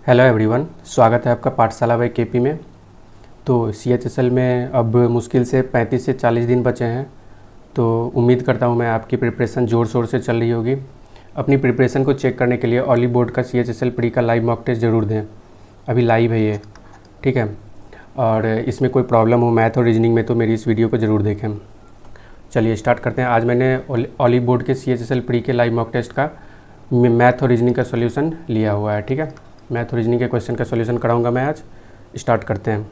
Hello everyone, स्वागत है आपका पाठशाला बाय केपी में। तो CHSL में अब मुश्किल से 35 से 40 दिन बचे हैं। तो उम्मीद करता हूँ मैं आपकी प्रिपरेशन ज़ोर शोर से चल रही होगी। अपनी प्रिपरेशन को चेक करने के लिए ऑली बोर्ड का CHSL प्री का लाइव मॉक टेस्ट ज़रूर दें। अभी लाइव है ये, ठीक है। और इसमें कोई प्रॉब्लम हो मैथ और रीजनिंग में तो मेरी इस वीडियो को ज़रूर देखें। चलिए स्टार्ट करते हैं। आज मैंने ऑली बोर्ड के CHSL प्री के लाइव मॉक टेस्ट का मैथ और रीजनिंग का सोल्यूशन लिया हुआ है, ठीक है। मैथ और रीजनिंग के क्वेश्चन का सॉल्यूशन कराऊंगा मैं आज। स्टार्ट करते हैं।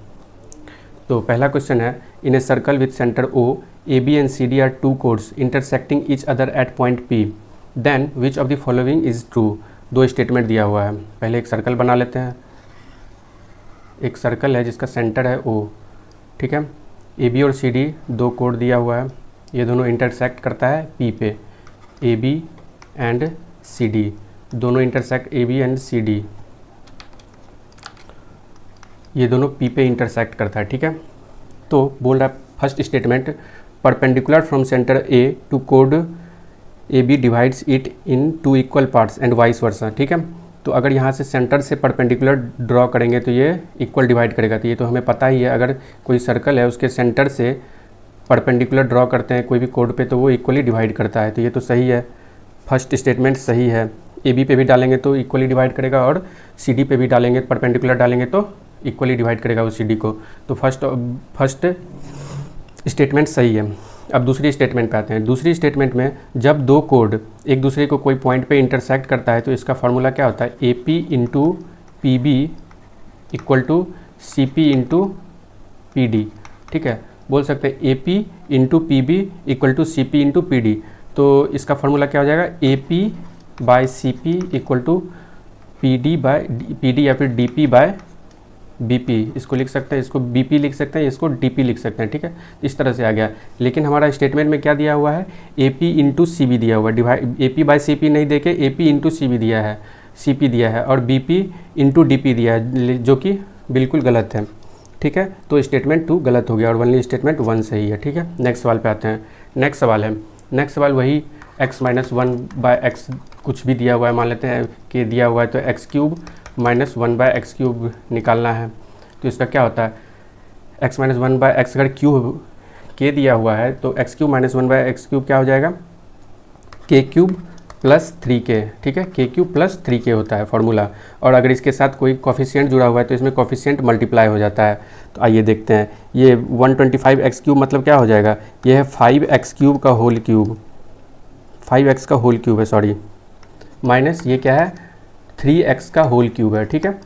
तो पहला क्वेश्चन है, in a circle with centre O, AB and CD are two chords intersecting each other at point P, then which of the following is true. दो स्टेटमेंट दिया हुआ है। पहले एक सर्कल बना लेते हैं। एक सर्कल है जिसका सेंटर है O, ठीक है। AB और CD दो कोड दिया हुआ है। ये दोनों इंटरसेक्ट करता है P पे। AB एंड CD दोनों इंटरसेक्ट AB एंड CD, ये दोनों P पे इंटरसेक्ट करता है, ठीक है। तो बोल रहा है first statement, perpendicular from centre A to कोड AB divides it in two equal parts and vice versa, ठीक है। तो अगर यहाँ से सेंटर से परपेंडिकुलर ड्रॉ करेंगे तो ये इक्वल डिवाइड करेगा। तो ये तो हमें पता ही है, अगर कोई सर्कल है उसके सेंटर से परपेंडिकुलर ड्रॉ करते हैं कोई भी कोड पे तो वो इक्वली डिवाइड करता है। तो ये तो सही है, फर्स्ट स्टेटमेंट सही है। AB पे भी डालेंगे तो इक्वली डिवाइड करेगा और CD पे भी डालेंगे, परपेंडिकुलर डालेंगे तो इक्वली डिवाइड करेगा उस CD को। तो फर्स्ट स्टेटमेंट सही है। अब दूसरी स्टेटमेंट पे आते हैं। दूसरी स्टेटमेंट में जब दो कोड एक दूसरे को कोई पॉइंट पे इंटरसेक्ट करता है तो इसका फार्मूला क्या होता है, AP into PB equal to CP into PD, ठीक है। बोल सकते हैं AP into PB equal to CP into PD। तो इसका फार्मूला क्या हो जाएगा, AP by CP equal to PD या फिर DP बाय BP। इसको लिख सकते हैं, इसको BP लिख सकते हैं, इसको DP लिख सकते हैं, ठीक है। इस तरह से आ गया। लेकिन हमारा स्टेटमेंट में क्या दिया हुआ है, AP इंटू CB दिया हुआ है। डिवाइड AP बाय CP नहीं देके AP इंटू CB दिया है, CP दिया है, और BP इंटू DP दिया है, जो कि बिल्कुल गलत है, ठीक है। तो स्टेटमेंट 2 गलत हो गया और ओनली स्टेटमेंट 1 सही है, ठीक है। नेक्स्ट सवाल पे आते हैं। नेक्स्ट सवाल है, नेक्स्ट सवाल वही x माइनस 1 बाय एक्स कुछ भी दिया हुआ है, मान लेते हैं कि दिया हुआ है तो x cube minus 1 by x cube निकालना है। तो इसका क्या होता है, x माइनस 1 बाय एक्स अगर क्यूब के दिया हुआ है तो x cube minus 1 by x cube क्या हो जाएगा, k क्यूब प्लस 3k, ठीक है। k क्यूब प्लस 3k होता है फार्मूला। और अगर इसके साथ कोई कोफिशिएंट जुड़ा हुआ है तो इसमें कोफिशिएंट मल्टीप्लाई हो जाता है। तो आइए देखते हैं। ये 125x क्यूब मतलब क्या हो जाएगा, ये है 5x क्यूब का होल क्यूब, 5x का होल क्यूब है, सॉरी, माइनस ये क्या है 3x का होल क्यूब है, ठीक है।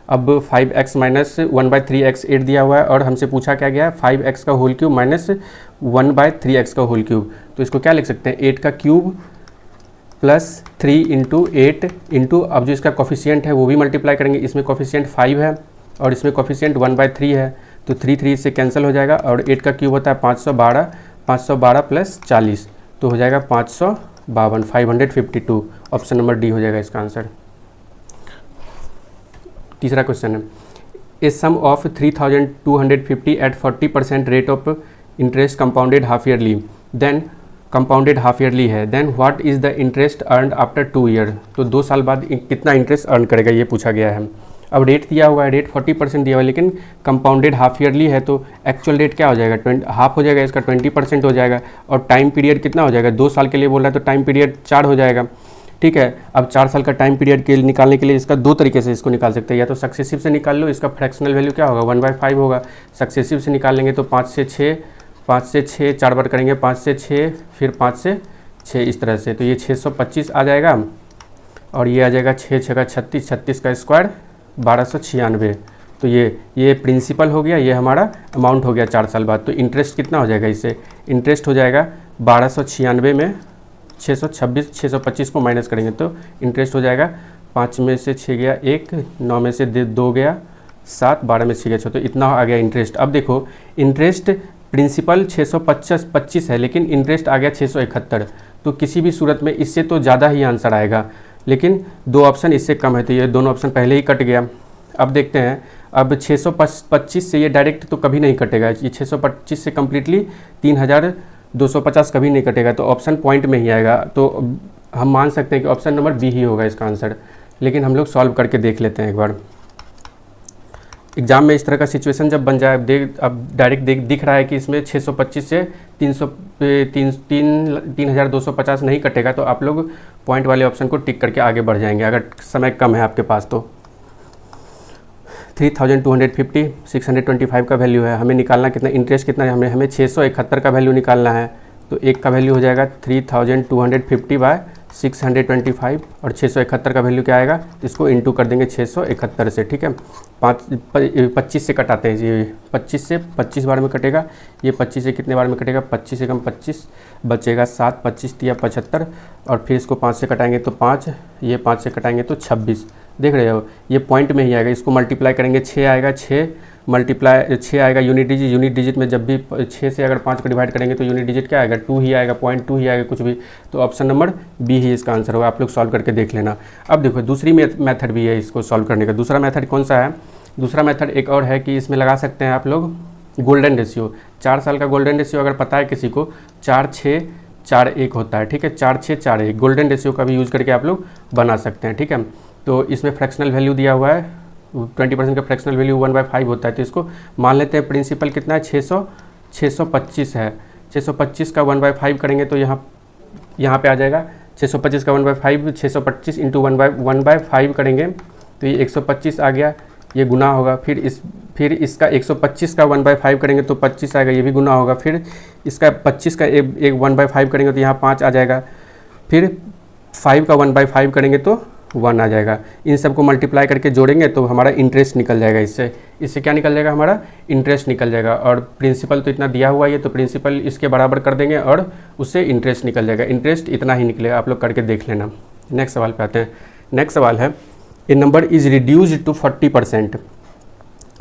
अब 5x माइनस 1/3x 8 दिया हुआ है और हमसे पूछा क्या गया है 5x का होल क्यूब माइनस 1/3x का होल क्यूब। तो इसको क्या लिख सकते हैं, 8 का क्यूब प्लस 3 इंटू 8 इंटू, अब जो इसका कोफिशिएंट है वो भी मल्टीप्लाई करेंगे। इसमें कोफिशिएंट 5 है और इसमें कोफिशिएंट 1/3 है, तो 3 से कैंसिल हो जाएगा। और 8 का क्यूब होता है 512, 512 प्लस 40 तो हो जाएगा 552, 552। ऑप्शन नंबर डी हो जाएगा इसका आंसर। तीसरा क्वेश्चन है, a sum of 3250 at 40% rate of interest compounded half yearly, then compounded half yearly है, then what is the interest earned after 2 year. तो 2 साल बाद कितना इंटरेस्ट अर्न करेगा ये पूछा गया है। अब रेट दिया हुआ है, रेट 40% दिया हुआ है, लेकिन कंपाउंडेड हाफ ईयरली है तो एक्चुअल रेट क्या हो जाएगा, हाफ हो जाएगा इसका, 20% हो जाएगा। और टाइम पीरियड कितना हो जाएगा, 2 साल के लिए बोल रहा है तो टाइम पीरियड 4 हो जाएगा, ठीक है। अब 4 साल का टाइम पीरियड के निकालने के लिए इसका 2 तरीके से इसको निकाल सकते हैं। या तो सक्सेसिव से निकाल लो, इसका फ्रैक्शनल वैल्यू क्या होगा 1/5 होगा। सक्सेसिव से निकाल लेंगे तो 5 से 6 4 बार करेंगे, 5 से 6 फिर 5 से 6 इस तरह से। तो ये 625 आ जाएगा और ये आ जाएगा 6 6 का 36, 36 का स्क्वायर 1296। तो ये प्रिंसिपल हो गया, ये हमारा अमाउंट हो गया 4 साल बाद। तो इंटरेस्ट कितना हो जाएगा, इससे इंटरेस्ट हो जाएगा 1296 में 625 को माइनस करेंगे तो इंटरेस्ट हो जाएगा 5 में से 6 गया 1, 9 में से 2 गया 7, 12 में से 6 गया 6, तो इतना आ गया इंटरेस्ट। अब देखो इंटरेस्ट प्रिंसिपल 625 है लेकिन इंटरेस्ट आ गया 671, तो किसी भी सूरत में इससे तो ज़्यादा ही आंसर आएगा, लेकिन 2 ऑप्शन इससे कम है तो ये दोनों ऑप्शन पहले ही कट गया। अब देखते हैं, अब 625 से ये डायरेक्ट तो कभी नहीं कटेगा, ये 625 से कम्प्लीटली 3250 कभी नहीं कटेगा, तो ऑप्शन पॉइंट में ही आएगा। तो हम मान सकते हैं कि ऑप्शन नंबर बी ही होगा इसका आंसर। लेकिन हम लोग सॉल्व करके देख लेते हैं एक बार। एग्ज़ाम में इस तरह का सिचुएशन जब बन जाए, अब डायरेक्ट दिख रहा है कि इसमें 625 से 3250 नहीं कटेगा, तो आप लोग पॉइंट वाले ऑप्शन को टिक करके आगे बढ़ जाएंगे अगर समय कम है आपके पास तो। 3250 625 का वैल्यू है, हमें निकालना कितना, इंटरेस्ट कितना है, हमें 671 का वैल्यू निकालना है। तो एक का वैल्यू हो जाएगा 3250 बाय 625 और 671 का वैल्यू क्या आएगा, इसको इंटू कर देंगे 671 से, ठीक है। 25 से कटाते हैं जी, 25 से 25 बार में कटेगा, ये 25 से कितने बार में कटेगा, 25 से कम 25 बचेगा 7, 25 या 75 और फिर इसको 5 से कटाएंगे तो 5, ये 5 से कटाएंगे तो 26। देख रहे हो ये पॉइंट में ही आएगा, इसको मल्टीप्लाई करेंगे 6 आएगा, 6 मल्टीप्लाई 6 आएगा यूनिट डिजिट में, जब भी 6 से अगर 5 को डिवाइड करेंगे तो यूनिट डिजिट क्या आएगा, 2 ही आएगा, 0.2 ही आएगा कुछ भी। तो ऑप्शन नंबर बी ही इसका आंसर होगा, आप लोग सॉल्व करके देख लेना। अब देखो दूसरी मेथड भी है इसको सॉल्व करने का। दूसरा मेथड कौन सा है, दूसरा मेथड एक और है कि इसमें लगा सकते हैं आप लोग गोल्डन रेशियो। 4 साल का गोल्डन रेशियो अगर पता है किसी को 4-6-4-1 होता है, ठीक है, 4-6-4-1 गोल्डन रेशियो का भी यूज़ करके आप लोग बना सकते हैं, ठीक है। तो इसमें फ्रैक्शनल वैल्यू दिया हुआ है 20% का फ्रैक्शनल वैल्यू 1/5 होता है, तो इसको मान लेते हैं प्रिंसिपल कितना है 625 है। 625 का 1/5 करेंगे तो यहाँ पे आ जाएगा 625 का 1/5, 625 इंटू 1/5 करेंगे तो ये 125 आ गया, ये गुना होगा। फिर इसका 125 का 1/5 करेंगे तो 25 आएगा, ये भी गुना होगा। फिर इसका 25 का एक 1/5 करेंगे तो यहाँ 5 आ जाएगा। फिर 5 का 1/5 करेंगे तो 1 आ जाएगा। इन सबको मल्टीप्लाई करके जोड़ेंगे तो हमारा इंटरेस्ट निकल जाएगा, इससे क्या निकल जाएगा, हमारा इंटरेस्ट निकल जाएगा। और प्रिंसिपल तो इतना दिया हुआ है, तो प्रिंसिपल इसके बराबर कर देंगे और उससे इंटरेस्ट निकल जाएगा। इंटरेस्ट इतना ही निकलेगा, आप लोग करके देख लेना। नेक्स्ट सवाल पे आते हैं। नेक्स्ट सवाल है ए नंबर इज़ रिड्यूस्ड टू 40%।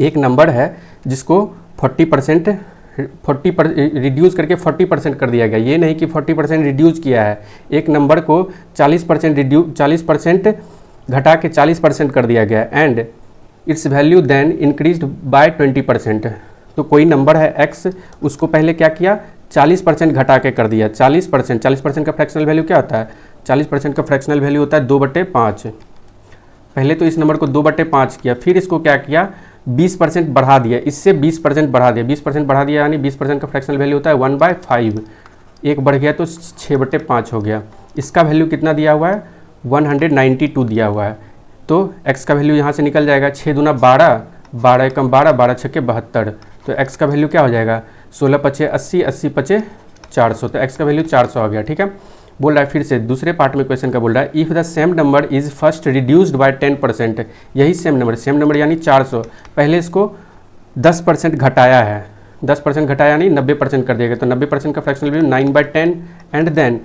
एक नंबर है जिसको 40% रिड्यूस करके 40% कर दिया गया। ये नहीं कि 40% रिड्यूस किया है, एक नंबर को 40% घटा के 40% कर दिया गया and its value then increased by 20%। तो कोई नंबर है x, उसको पहले क्या किया 40% घटा के कर दिया। 40% का फ्रैक्शनल वैल्यू क्या होता है, 40% का फ्रैक्शनल वैल्यू होता है 2/5। पहले तो इस नंबर को 2/5 किया, फिर इसको क्या किया 20% बढ़ा दिया, इससे 20% बढ़ा दिया। 20% बढ़ा दिया यानी 20% का फ्रैक्शनल वैल्यू होता है 1/5। एक बढ़ गया तो 6/5 हो गया। इसका वैल्यू कितना दिया हुआ है 192 दिया हुआ है। तो x का वैल्यू यहाँ से निकल जाएगा 6 दूना 12, 12 एकम 12, 12 छक्के 72। तो x का वैल्यू क्या हो जाएगा 16 पचे 80, 80 पचे 400। तो x का वैल्यू 400 आ गया, ठीक है। बोल रहा है फिर से दूसरे पार्ट में क्वेश्चन का बोल रहा है if the same number is first reduced by 10%। यही सेम नंबर यानी 400, पहले इसको 10% घटाया है, 10% घटाया यानी 90% कर दिया गया। तो 90% का fractional value 9/10 and then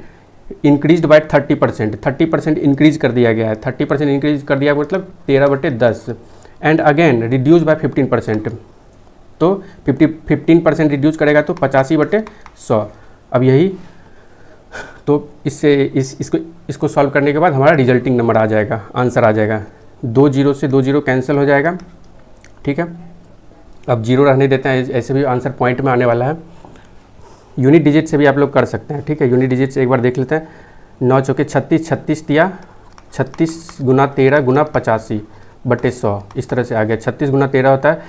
increased by 30% increase कर दिया गया है। 30% इंक्रीज कर दिया मतलब 13/10 एंड अगेन रिड्यूस बाय 15%। तो 15% रिड्यूस करेगा तो 85/100। अब यही तो इससे इसको सॉल्व करने के बाद हमारा रिजल्टिंग नंबर आ जाएगा, आंसर आ जाएगा। 2 0 से 2 0 कैंसिल हो जाएगा, ठीक है। अब 0 रहने देते हैं, ऐसे भी आंसर पॉइंट में आने वाला है। यूनिट डिजिट से भी आप लोग कर सकते हैं, ठीक है। यूनिट डिजिट से एक बार देख लेते हैं। 9 चौके 36, 36 दिया 36 गुना 13 गुना 85/100, इस तरह से आ गया। 36 गुना 13 होता है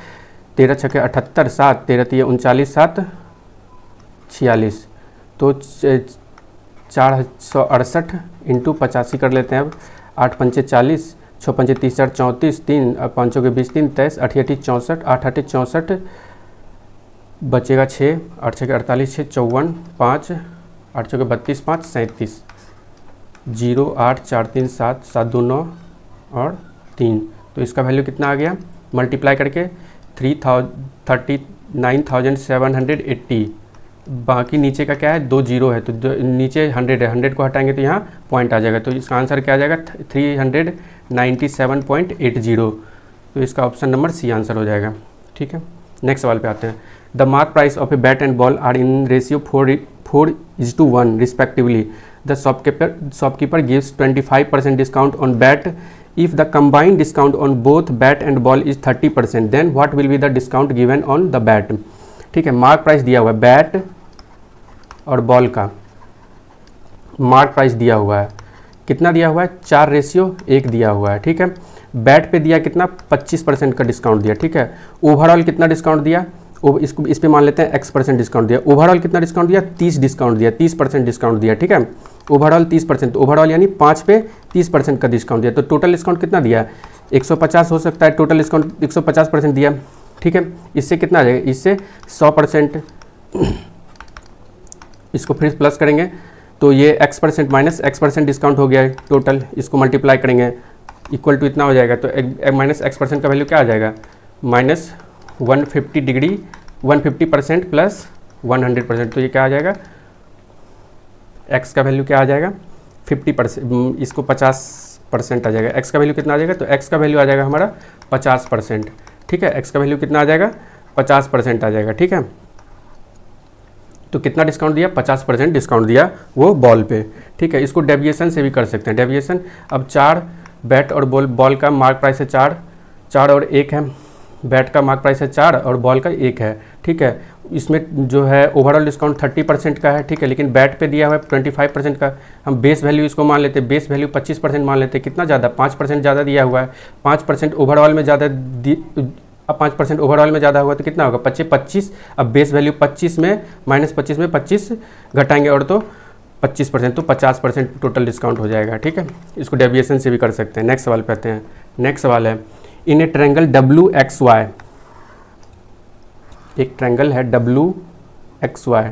13 छक्के 78, 7 13 3 39, 7 46। तो 468 इंटू 85 कर लेते हैं। अब 8 पंचे 40, 6 पंचे 30, 4 34, 3 5 के 20, 3 23, 8 8 64, 8 8 64 बचेगा 6, 8 6 48, 6 54, 5 8 6 32, 5 37, 0 8 4 3 7 7 2 9 और 3। तो इसका वैल्यू कितना आ गया मल्टीप्लाई करके 39,780। बाकी नीचे का क्या है 2 0 है, तो नीचे 100 है, 100 को हटाएंगे तो यहाँ पॉइंट आ जाएगा। तो इसका आंसर क्या आ जाएगा 397.80। तो इसका ऑप्शन नंबर सी आंसर हो जाएगा, ठीक है। नेक्स्ट सवाल पे आते हैं। The mark price of a bat and ball are in ratio 4:1 respectively. The shopkeeper gives 25% discount on bat. If the combined discount on both bat and ball is 30%, then what will be the discount given on the bat? ठीक है, mark price दिया हुआ है bat और ball का mark price दिया हुआ है कितना दिया हुआ है, 4:1 दिया हुआ है, ठीक है। बैट पे दिया कितना, 25% का डिस्काउंट दिया, ठीक है। ओवरऑल कितना डिस्काउंट दिया, इसको इस पे मान लेते हैं X% डिस्काउंट दिया। ओवरऑल कितना डिस्काउंट दिया, 30 डिस्काउंट दिया, 30% डिस्काउंट दिया, ठीक है। ओवरऑल 30%, ओवरऑल यानी 5 पे 30% का डिस्काउंट दिया। तो टोटल डिस्काउंट कितना दिया, 150 हो सकता है, टोटल डिस्काउंट 150% दिया, ठीक है। इससे कितना आ जाएगा, इससे 100%, इसको फिर प्लस करेंगे तो ये X% माइनस X% डिस्काउंट हो गया है टोटल, इसको मल्टीप्लाई करेंगे इक्वल टू इतना हो जाएगा। तो माइनस X% का वैल्यू क्या आ जाएगा, माइनस 150 डिग्री, 150% प्लस 100%, तो ये क्या आ जाएगा, X का वैल्यू क्या आ जाएगा 50%, इसको 50% आ जाएगा। X का वैल्यू कितना आ जाएगा, तो X का वैल्यू आ जाएगा हमारा 50%, ठीक है। X का वैल्यू कितना आ जाएगा, 50% आ जाएगा, ठीक है। तो कितना डिस्काउंट दिया, 50% डिस्काउंट दिया वो बॉल पे, ठीक है। इसको डेविएशन से भी कर सकते हैं, डेविएशन। अब 4 बैट और बॉल का मार्क प्राइस है 4 और 1 है, बैट का मार्क प्राइस है 4 और बॉल का 1 है, ठीक है। इसमें जो है ओवरऑल डिस्काउंट 30% का है, ठीक है, लेकिन बैट पे दिया हुआ है 25% का। हम बेस वैल्यू इसको मान लेते हैं, बेस वैल्यू 25% मान लेते हैं, कितना ज़्यादा, 5% ज़्यादा दिया हुआ है, 5% ओवरऑल में ज़्यादा, अब 5% ओवरऑल में ज़्यादा होगा तो कितना होगा, 25। अब बेस वैल्यू 25 में माइनस 25 में 25 घटाएंगे और तो 25%, तो 50% टोटल डिस्काउंट हो जाएगा, ठीक है। इसको डेविएशन से भी कर सकते हैं। नेक्स्ट सवाल पे आते हैं। नेक्स्ट सवाल है, इन ए ट्रायंगल WXY, एक ट्रायंगल है WXY,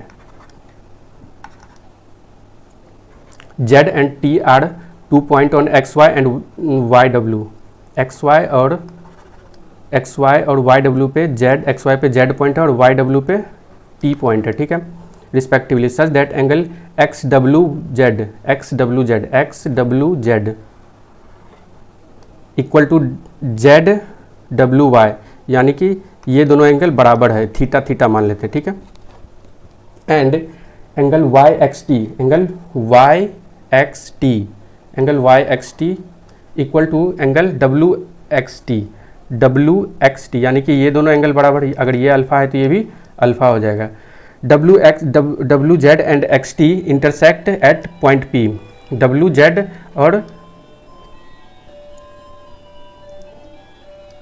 Z and T are 2 point on XY and YW, XY और YW पे XY पे Z पॉइंट है और YW पे T पॉइंट है, ठीक है, respectively, such that angle XWZ equal to ZWY, यानी कि ये दोनों एंगल बराबर है, थीटा मान लेते हैं, ठीक है। And angle YXT equal to angle WXT, यानी कि ये दोनों एंगल बराबर, अगर ये अल्फा है तो ये भी अल्फा हो जाएगा। WZ and XT intersect at point P,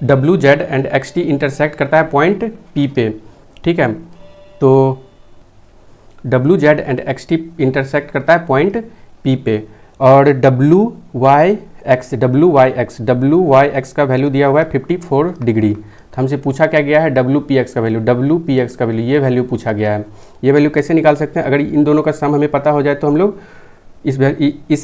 WZ and XT intersect करता है पॉइंट P पे, ठीक है। तो WZ एंड XT इंटरसेक्ट करता है पॉइंट P पे, और WYX का वैल्यू दिया हुआ है 54 डिग्री। तो हमसे पूछा क्या गया है, WPX का वैल्यू, ये वैल्यू पूछा गया है। ये वैल्यू कैसे निकाल सकते हैं, अगर इन दोनों का सम हमें पता हो जाए तो हम लोग इस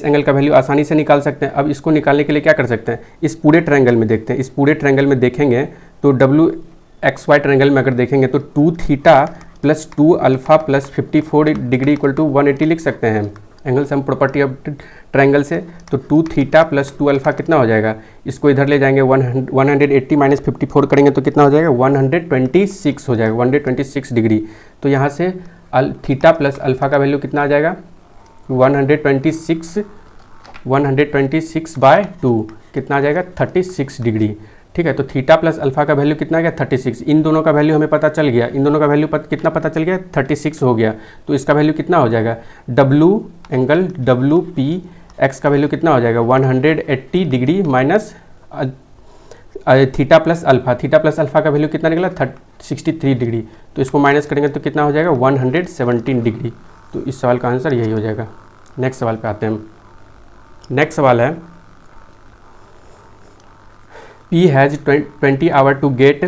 एंगल का वैल्यू आसानी से निकाल सकते हैं। अब इसको निकालने के लिए क्या कर सकते हैं, इस पूरे ट्रायंगल में देखते हैं, इस पूरे ट्रायंगल में देखेंगे तो WXY ट्रायंगल में अगर देखेंगे तो 2 theta plus 2 alpha plus 54 degree equal to 180 लिख सकते हैं angle sum property of triangle से। तो 2 थीटा प्लस 2 अल्फा कितना हो जाएगा, इसको इधर ले जाएंगे, 180 माइनस 54 करेंगे तो कितना हो जाएगा, 126 हो जाएगा, 126 डिग्री। तो यहाँ से थीटा प्लस अल्फा का वैल्यू कितना आ जाएगा, 126 बाय 2 कितना आ जाएगा, 36 डिग्री, ठीक है। तो थीटा प्लस अल्फा का वैल्यू कितना आ गया, 36। इन दोनों का वैल्यू हमें पता चल गया, इन दोनों का वैल्यू कितना पता चल गया, 36 हो गया। तो इसका वैल्यू कितना हो जाएगा, एंगल WPX का वैल्यू कितना हो जाएगा, 180 degree minus theta plus alpha का वैल्यू कितना निकला, 63 डिग्री। तो इसको माइनस करेंगे तो कितना हो जाएगा, 117 डिग्री। तो इस सवाल का आंसर यही हो जाएगा। नेक्स्ट सवाल पे आते हैं। नेक्स्ट सवाल है, P has 20 hour to get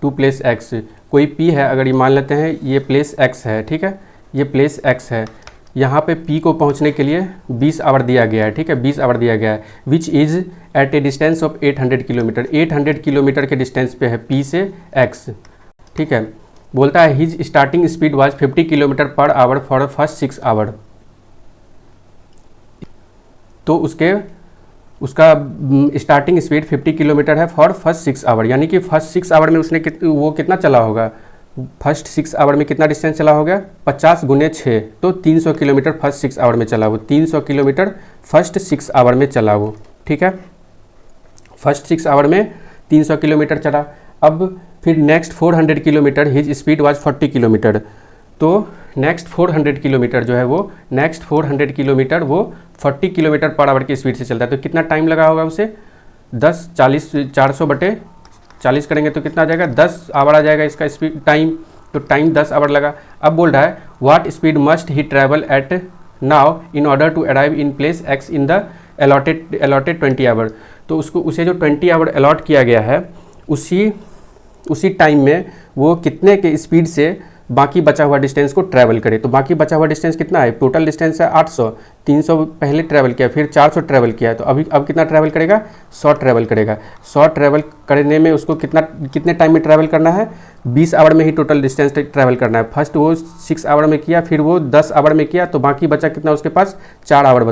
to place X। कोई P है, अगर ये मान लेते हैं ये प्लेस X है, ठीक है, ये प्लेस X है, यहाँ पे P को पहुँचने के लिए 20 आवर दिया गया है, ठीक है, 20 आवर दिया गया है, which is at a distance of 800 kilometre, 800 kilometre के डिस्टेंस पे है P से X, ठीक है। बोलता है his starting speed was 50 kilometre per hour for first 6 hour. तो उसका स्टार्टिंग स्पीड 50 किलोमीटर है फॉर फर्स्ट 6 आवर, यानी कि फर्स्ट 6 आवर में उसने वो कितना चला होगा, फर्स्ट 6 आवर में कितना डिस्टेंस चला होगा, 50 गुने 6, तो 300 किलोमीटर फर्स्ट 6 आवर में चला वो, 300 किलोमीटर फर्स्ट 6 आवर में चला वो, ठीक है। फर्स्ट 6 आवर में 300 किलोमीटर चला। अब फिर next 400 kilometre his speed was 40 kilometre, तो नेक्स्ट 400 किलोमीटर जो है वो नेक्स्ट 400 किलोमीटर वो 40 किलोमीटर पर आवर की स्पीड से चलता है। तो कितना टाइम लगा होगा उसे? 10 40 400/40 करेंगे तो कितना आ जाएगा? 10 आवर आ जाएगा इसका स्पीड टाइम। तो टाइम 10 आवर लगा। अब बोल रहा है what speed must he travel at now in order to arrive in place x in the allotted 20 hour. तो उसे जो 20 आवर अलॉट किया गया है उसी टाइम में वो कितने के स्पीड से बाकी बचा हुआ डिस्टेंस को ट्रैवल करे। तो बाकी बचा हुआ डिस्टेंस कितना है? टोटल डिस्टेंस है 800, 300 पहले ट्रैवल किया, फिर 400 ट्रैवल किया है। तो अब कितना ट्रैवल करेगा? 100 ट्रैवल करेगा। 100 ट्रैवल करने में उसको कितने टाइम में ट्रैवल करना है? 20 आवर में ही टोटल डिस्टेंस ट्रैवल करना है। फर्स्ट वो 6 आवर में किया, फिर वो 10 आवर में किया, तो बाकी बचा कितना उसके पास? 4 आवर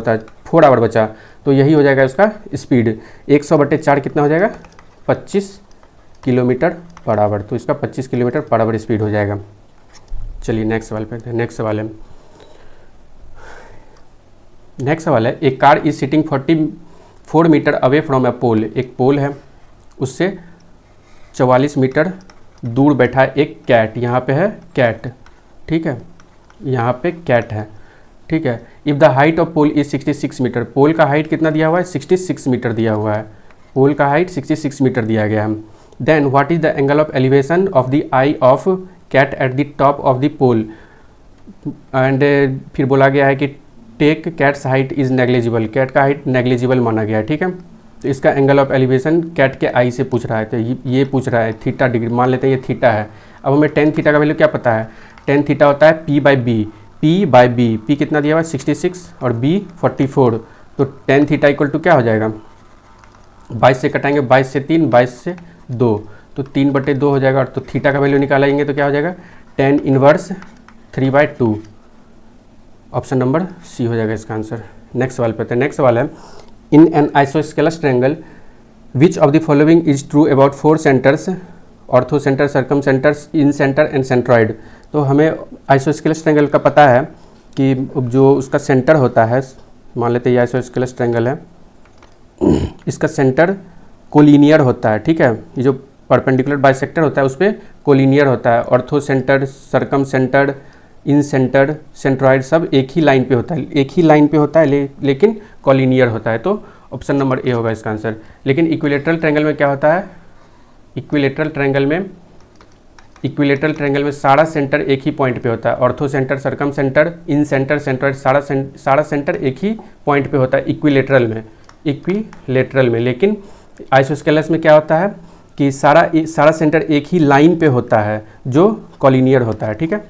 बचा। तो यही हो जाएगा उसका स्पीड। 100/4 कितना हो जाएगा? 25 किलोमीटर पर आवर। तो इसका 25 किलोमीटर पर आवर स्पीड हो जाएगा। चलिए नेक्स्ट सवाल पे। नेक्स्ट सवाल है a car is sitting 44 metre away from a pole. एक पोल है, उससे 44 मीटर दूर बैठा है एक कैट। यहाँ पे है कैट, ठीक है, यहाँ पे कैट है, ठीक है। If the height of pole is 66 metre. Pole का हाइट कितना दिया हुआ है? 66 मीटर दिया हुआ है। पोल का हाइट 66 मीटर दिया गया है। Then what is the angle of elevation of the eye of cat at the top of the pole. And फिर बोला गया है कि take cat's height is negligible. Cat का हाइट नेग्लिजिबल माना गया है, ठीक है। तो इसका एंगल ऑफ एलिवेशन कैट के आई से पूछ रहा है। तो ये पूछ रहा है थीटा डिग्री, मान लेते हैं ये थीटा है। अब हमें टेन थीटा का वैल्यू क्या पता है? टेन थीटा होता है P/B। P कितना दिया हुआ है? 66 और B 44। तो टेन थीटा इक्वल टू क्या हो जाएगा? 22 से कटाएंगे, 22 से 3, 22 से 2, तो 3/2 हो जाएगा। और तो थीटा का वैल्यू निकालेंगे तो क्या हो जाएगा? tan inverse 3/2। Option number C हो जाएगा इसका आंसर। नेक्स्ट सवाल पे आते हैं। नेक्स्ट सवाल है in an isosceles triangle which of the following is true about 4 centres, ortho centre, circum centres, in centre and centroid. तो हमें आइसोस्केलस ट्रायंगल का पता है कि जो उसका सेंटर होता है, मान लेते हैं ये आइसोस्केलस ट्रायंगल है, इसका सेंटर कोलिनियर होता है, ठीक है। ये जो परपेंडिकुलर बाइसेक्टर होता है उस पर कोलिनियर होता है। ऑर्थो सेंटर, सर्कम सेंटर, इन सेंटर, सेंट्रॉइड सब एक ही लाइन पे होता है, लेकिन कोलिनियर होता है। तो ऑप्शन नंबर ए होगा इसका आंसर। लेकिन इक्विलेटरल ट्रायंगल में क्या होता है? इक्विलेटरल ट्रायंगल में सारा सेंटर एक ही पॉइंट पे होता है। ऑर्थो सेंटर, सर्कम सेंटर, इन सेंटर, सेंट्रॉइड, सारा सेंटर एक ही पॉइंट पे होता है इक्विलेटरल में। लेकिन आइसोस्केलस में क्या होता है कि सारा सेंटर एक ही लाइन पे होता है जो कोलिनियर होता है, ठीक है।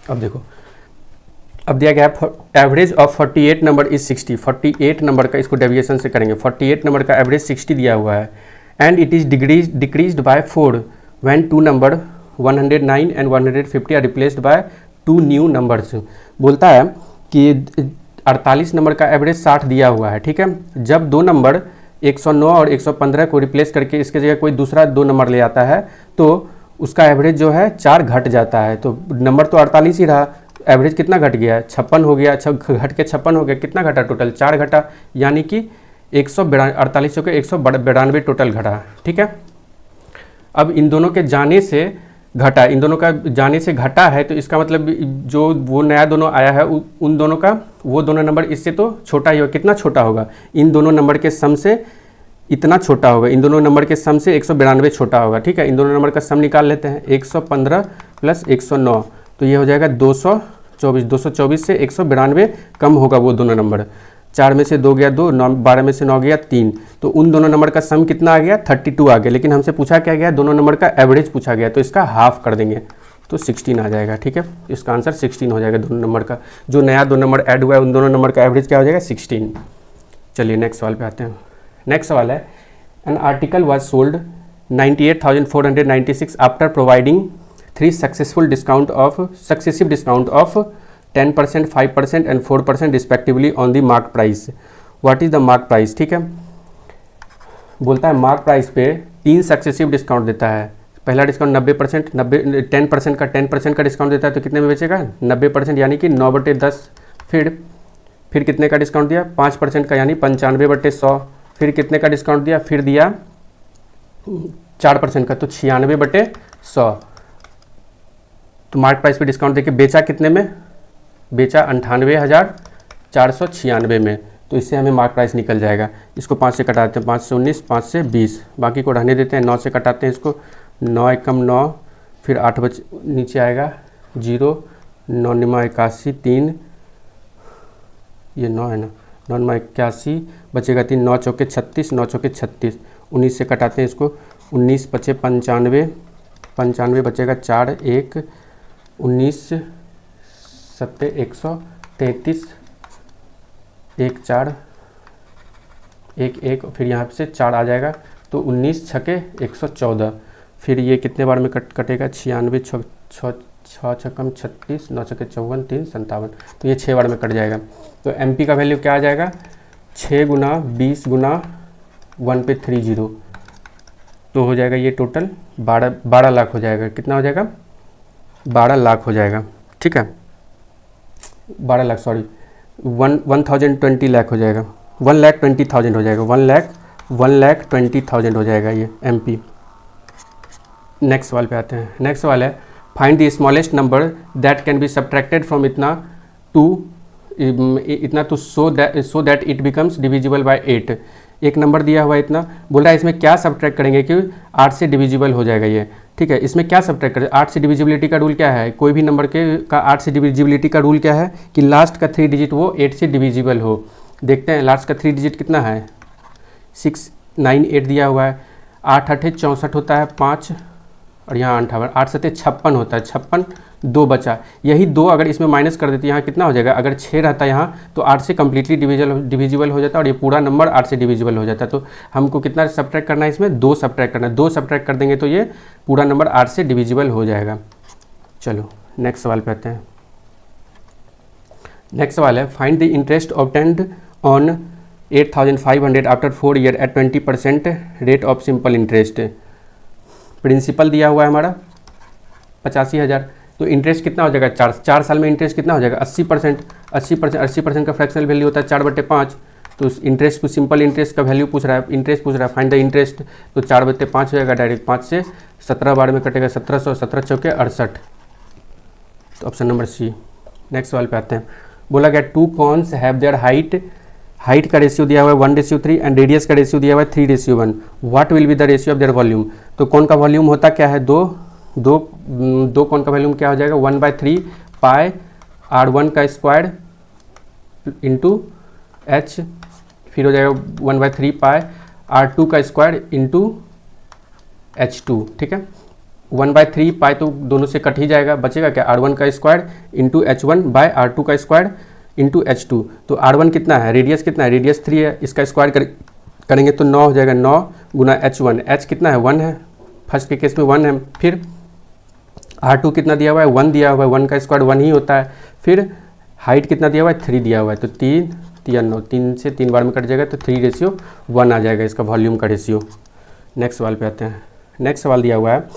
अब देखो, अब दिया गया है average of 48 number is 60। 48 number का इसको डेविएशन से करेंगे। 48 नंबर का एवरेज 60 दिया हुआ है and it is decreased by 4 when 2 number 109 and 150 are replaced by 2 new numbers. बोलता है कि 48 नंबर का एवरेज 60 दिया हुआ है, ठीक है। जब 2 नंबर 109 और 115 को रिप्लेस करके इसके जगह कोई दूसरा 2 नंबर ले आता है तो उसका एवरेज जो है 4 घट जाता है। तो नंबर तो 48 ही रहा, एवरेज कितना घट गया? 56 हो गया। अच्छा, घट के 56 हो गया, कितना घटा? टोटल 4 घटा, यानी कि 148 के 192 टोटल घटा, ठीक है। अब इन दोनों के जाने से घटा, इन दोनों का जाने से घटा है, तो इसका मतलब जो वो नया दोनों आया है उन दोनों का वो दोनों नंबर इससे तो छोटा ही होगा। कितना छोटा होगा? इन दोनों नंबर के सम से इतना छोटा होगा, इन दोनों नंबर के सम से 192 छोटा होगा, ठीक है। इन दोनों नंबर का सम निकाल लेते हैं। 115 + 109 तो ये हो जाएगा 224। 224 से 192 कम होगा वो दोनों नंबर। 4 में से 2 गया 2, 12 में से 9 गया 3, तो उन दोनों नंबर का सम कितना आ गया? 32 आ गया। लेकिन हमसे पूछा क्या गया? दोनों नंबर का एवरेज पूछा गया, तो इसका हाफ कर देंगे तो 16 आ जाएगा, ठीक है। इसका आंसर 16 हो जाएगा। दोनों नंबर का जो नया 2 नंबर ऐड हुआ है उन दोनों नंबर का एवरेज क्या हो जाएगा? 16। चलिए नेक्स्ट सवाल पे आते हैं। नेक्स्ट सवाल है an article was sold 98,496 after providing 3 successive discount of 10%, 5% and 4% respectively on the mark price. What is the mark price, ठीक है। बोलता है मार्क प्राइस पे 3 सक्सेसिव डिस्काउंट देता है। पहला डिस्काउंट 90%, 10% का 10% का डिस्काउंट देता है, तो कितने में बेचेगा? 90%, यानी कि 9/10। फिर कितने का डिस्काउंट दिया? 5% का, यानी 95/100। फिर कितने का डिस्काउंट दिया? फिर दिया 4% का, तो 96/100। तो मार्केट प्राइस पे डिस्काउंट देके बेचा कितने में, बेचा 98,496 में, तो इससे हमें मार्केट प्राइस निकल जाएगा। इसको 5 से कटाते हैं, 5 से 19, 5 से 20, बाकी को रहने देते हैं। 9 से कटाते हैं इसको, 9 एकम 9, फिर 8 बच नीचे आएगा 0, 9 निमा 81, 3, ये 9 है ना, 9 निमा 81, बचेगा 3, 9 चौके 36, 9 चौके 36, 19 से कटाते हैं इसको, 19 बचे 95, 95 बचेगा 4, 1, 19 7 133, 1 4 1 1, फिर यहाँ से 4 आ जाएगा, तो 19 छके 114, फिर ये कितने बार में कटेगा, 96, 6 छक्कम 36, 9 छक्के 54, 3 57, तो ये 6 बार में कट जाएगा। तो एमपी का वैल्यू क्या आ जाएगा, 6 गुना 20 गुना 1 पे 30, तो हो जाएगा ये टोटल 12 लाख हो जाएगा। कितना हो जाएगा, 12 लाख हो जाएगा, ठीक है, 12 लाख, सॉरी 1020 लाख हो जाएगा, 1,20,000 हो जाएगा, 1,20,000 हो जाएगा ये एमपी। नेक्स्ट सवाल पे आते हैं। नेक्स्ट सवाल है, find the smallest number that can be subtracted from इतना to so that it becomes divisible by 8। एक नंबर दिया हुआ है इतना, बोल रहा है इसमें क्या सब्ट्रैक्ट करेंगे कि 8 से डिविजिबल हो जाएगा ये, ठीक है। इसमें क्या सब्ट्रैक्ट करें, 8 से डिविजिबिलिटी का रूल क्या है, कोई भी नंबर का 8 से डिविजिबिलिटी का रूल क्या है कि लास्ट का 3 डिजिट वो 8 से डिविजिबल हो। देखते हैं लास्ट का 3 डिजिट कितना है, 6 9 8 दिया हुआ है, 8 8 64 होता है 5, और यहाँ 58, 8 7 56 होता है, 56, 2 बचा, यही 2 अगर इसमें माइनस कर देते यहाँ कितना हो जाएगा, अगर 6 रहता यहाँ तो 8 से कम्प्लीटली डिविजिबल हो जाता, और ये पूरा नंबर 8 से डिविजिबल हो जाता। तो हमको कितना सब्ट्रैक्ट करना है, इसमें 2 सब्ट्रैक्ट करना है, 2 सब्ट्रैक्ट कर देंगे तो ये पूरा नंबर 8 से डिविजिबल हो जाएगा। चलो नेक्स्ट सवाल पे आते हैं। नेक्स्ट सवाल है, find the interest obtained on 8,500 after 4 year at 20% rate of simple interest. Principal दिया हुआ है हमारा 85,000, तो इंटरेस्ट कितना हो जाएगा, 4 साल में इंटरेस्ट कितना हो जाएगा, 80%। 80% का फ्रैक्शनल वैल्यू होता है 4/5, तो इंटरेस्ट को सिंपल इंटरेस्ट का वैल्यू पूछ रहा है, इंटरेस्ट पूछ रहा है, फाइंड द इंटरेस्ट, तो 4/5 हो जाएगा डायरेक्ट, 5 से 17 बार में कटेगा 1700, 17 चौके 68, तो ऑप्शन नंबर सी। नेक्स्ट सवाल पे आते हैं। बोला गया two cones have their height का रेशियो दिया हुआ है 1:3 एंड रेडियस का रेशियो दिया हुआ है 3:1, what will be the ratio of their volume. तो कौन का वॉल्यूम होता क्या है, दो कौन का वॉल्यूम क्या हो जाएगा, 1/3 पाई R1 का स्क्वायर इंटू H, फिर हो जाएगा 1/3 पाई R2 का स्क्वायर इंटू H2, ठीक है। 1/3 पाई तो दोनों से कट ही जाएगा, बचेगा क्या, R1 का square into H1 bye R2 का स्क्वायर इंटू H2। तो R1 कितना है, रेडियस कितना है, रेडियस 3 है, इसका स्क्वायर करेंगे तो 9 हो जाएगा, 9 गुना H1, H कितना है 1 है, फर्स्ट के केस में 1 है, फिर R2 कितना दिया हुआ है 1 दिया हुआ है, 1 का स्क्वायर 1 ही होता है, फिर हाइट कितना दिया हुआ है 3 दिया हुआ है, तो 3 9, 3 से 3 बार में कट जाएगा, तो 3:1 आ जाएगा इसका वॉल्यूम का रेशियो। नेक्स्ट सवाल पे आते हैं। नेक्स्ट सवाल दिया हुआ है,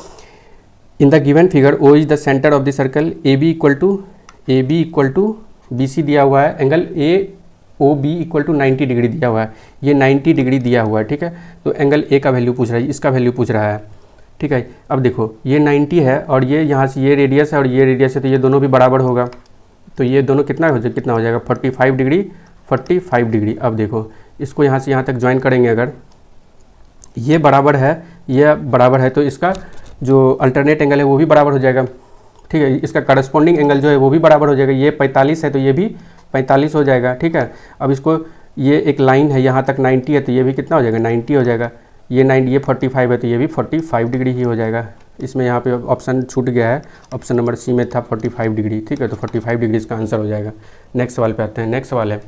in the given figure O is the centre of the circle A B equal to B C दिया हुआ है, angle A O B equal to 90 degree दिया हुआ है, ये 90 डिग्री दिया हुआ है, ठीक है। तो एंगल ए का वैल्यू पूछ रहा है, इसका वैल्यू पूछ रहा है, ठीक है। अब देखो ये 90 है और ये यहाँ से ये रेडियस है और ये रेडियस है, तो ये दोनों भी बराबर होगा, तो ये दोनों कितना हो जाएगा 45 डिग्री 45 डिग्री। अब देखो इसको यहाँ से यहाँ तक ज्वाइन करेंगे, अगर ये बराबर है ये बराबर है तो इसका जो अल्टरनेट एंगल है वो भी बराबर हो जाएगा, ठीक है। इसका करस्पॉन्डिंग एंगल जो है वो भी बराबर हो जाएगा, ये 45 है तो ये भी 45 हो जाएगा, ठीक है। अब इसको ये एक लाइन है यहाँ तक 90 है तो ये भी कितना हो जाएगा 90 हो जाएगा, ये 90 ये 45 है तो ये भी 45 डिग्री ही हो जाएगा। इसमें यहाँ पे ऑप्शन छूट गया है, ऑप्शन नंबर सी में था 45 डिग्री, ठीक है, तो 45 डिग्री इसका आंसर हो जाएगा। नेक्स्ट सवाल पे आते हैं। नेक्स्ट सवाल है,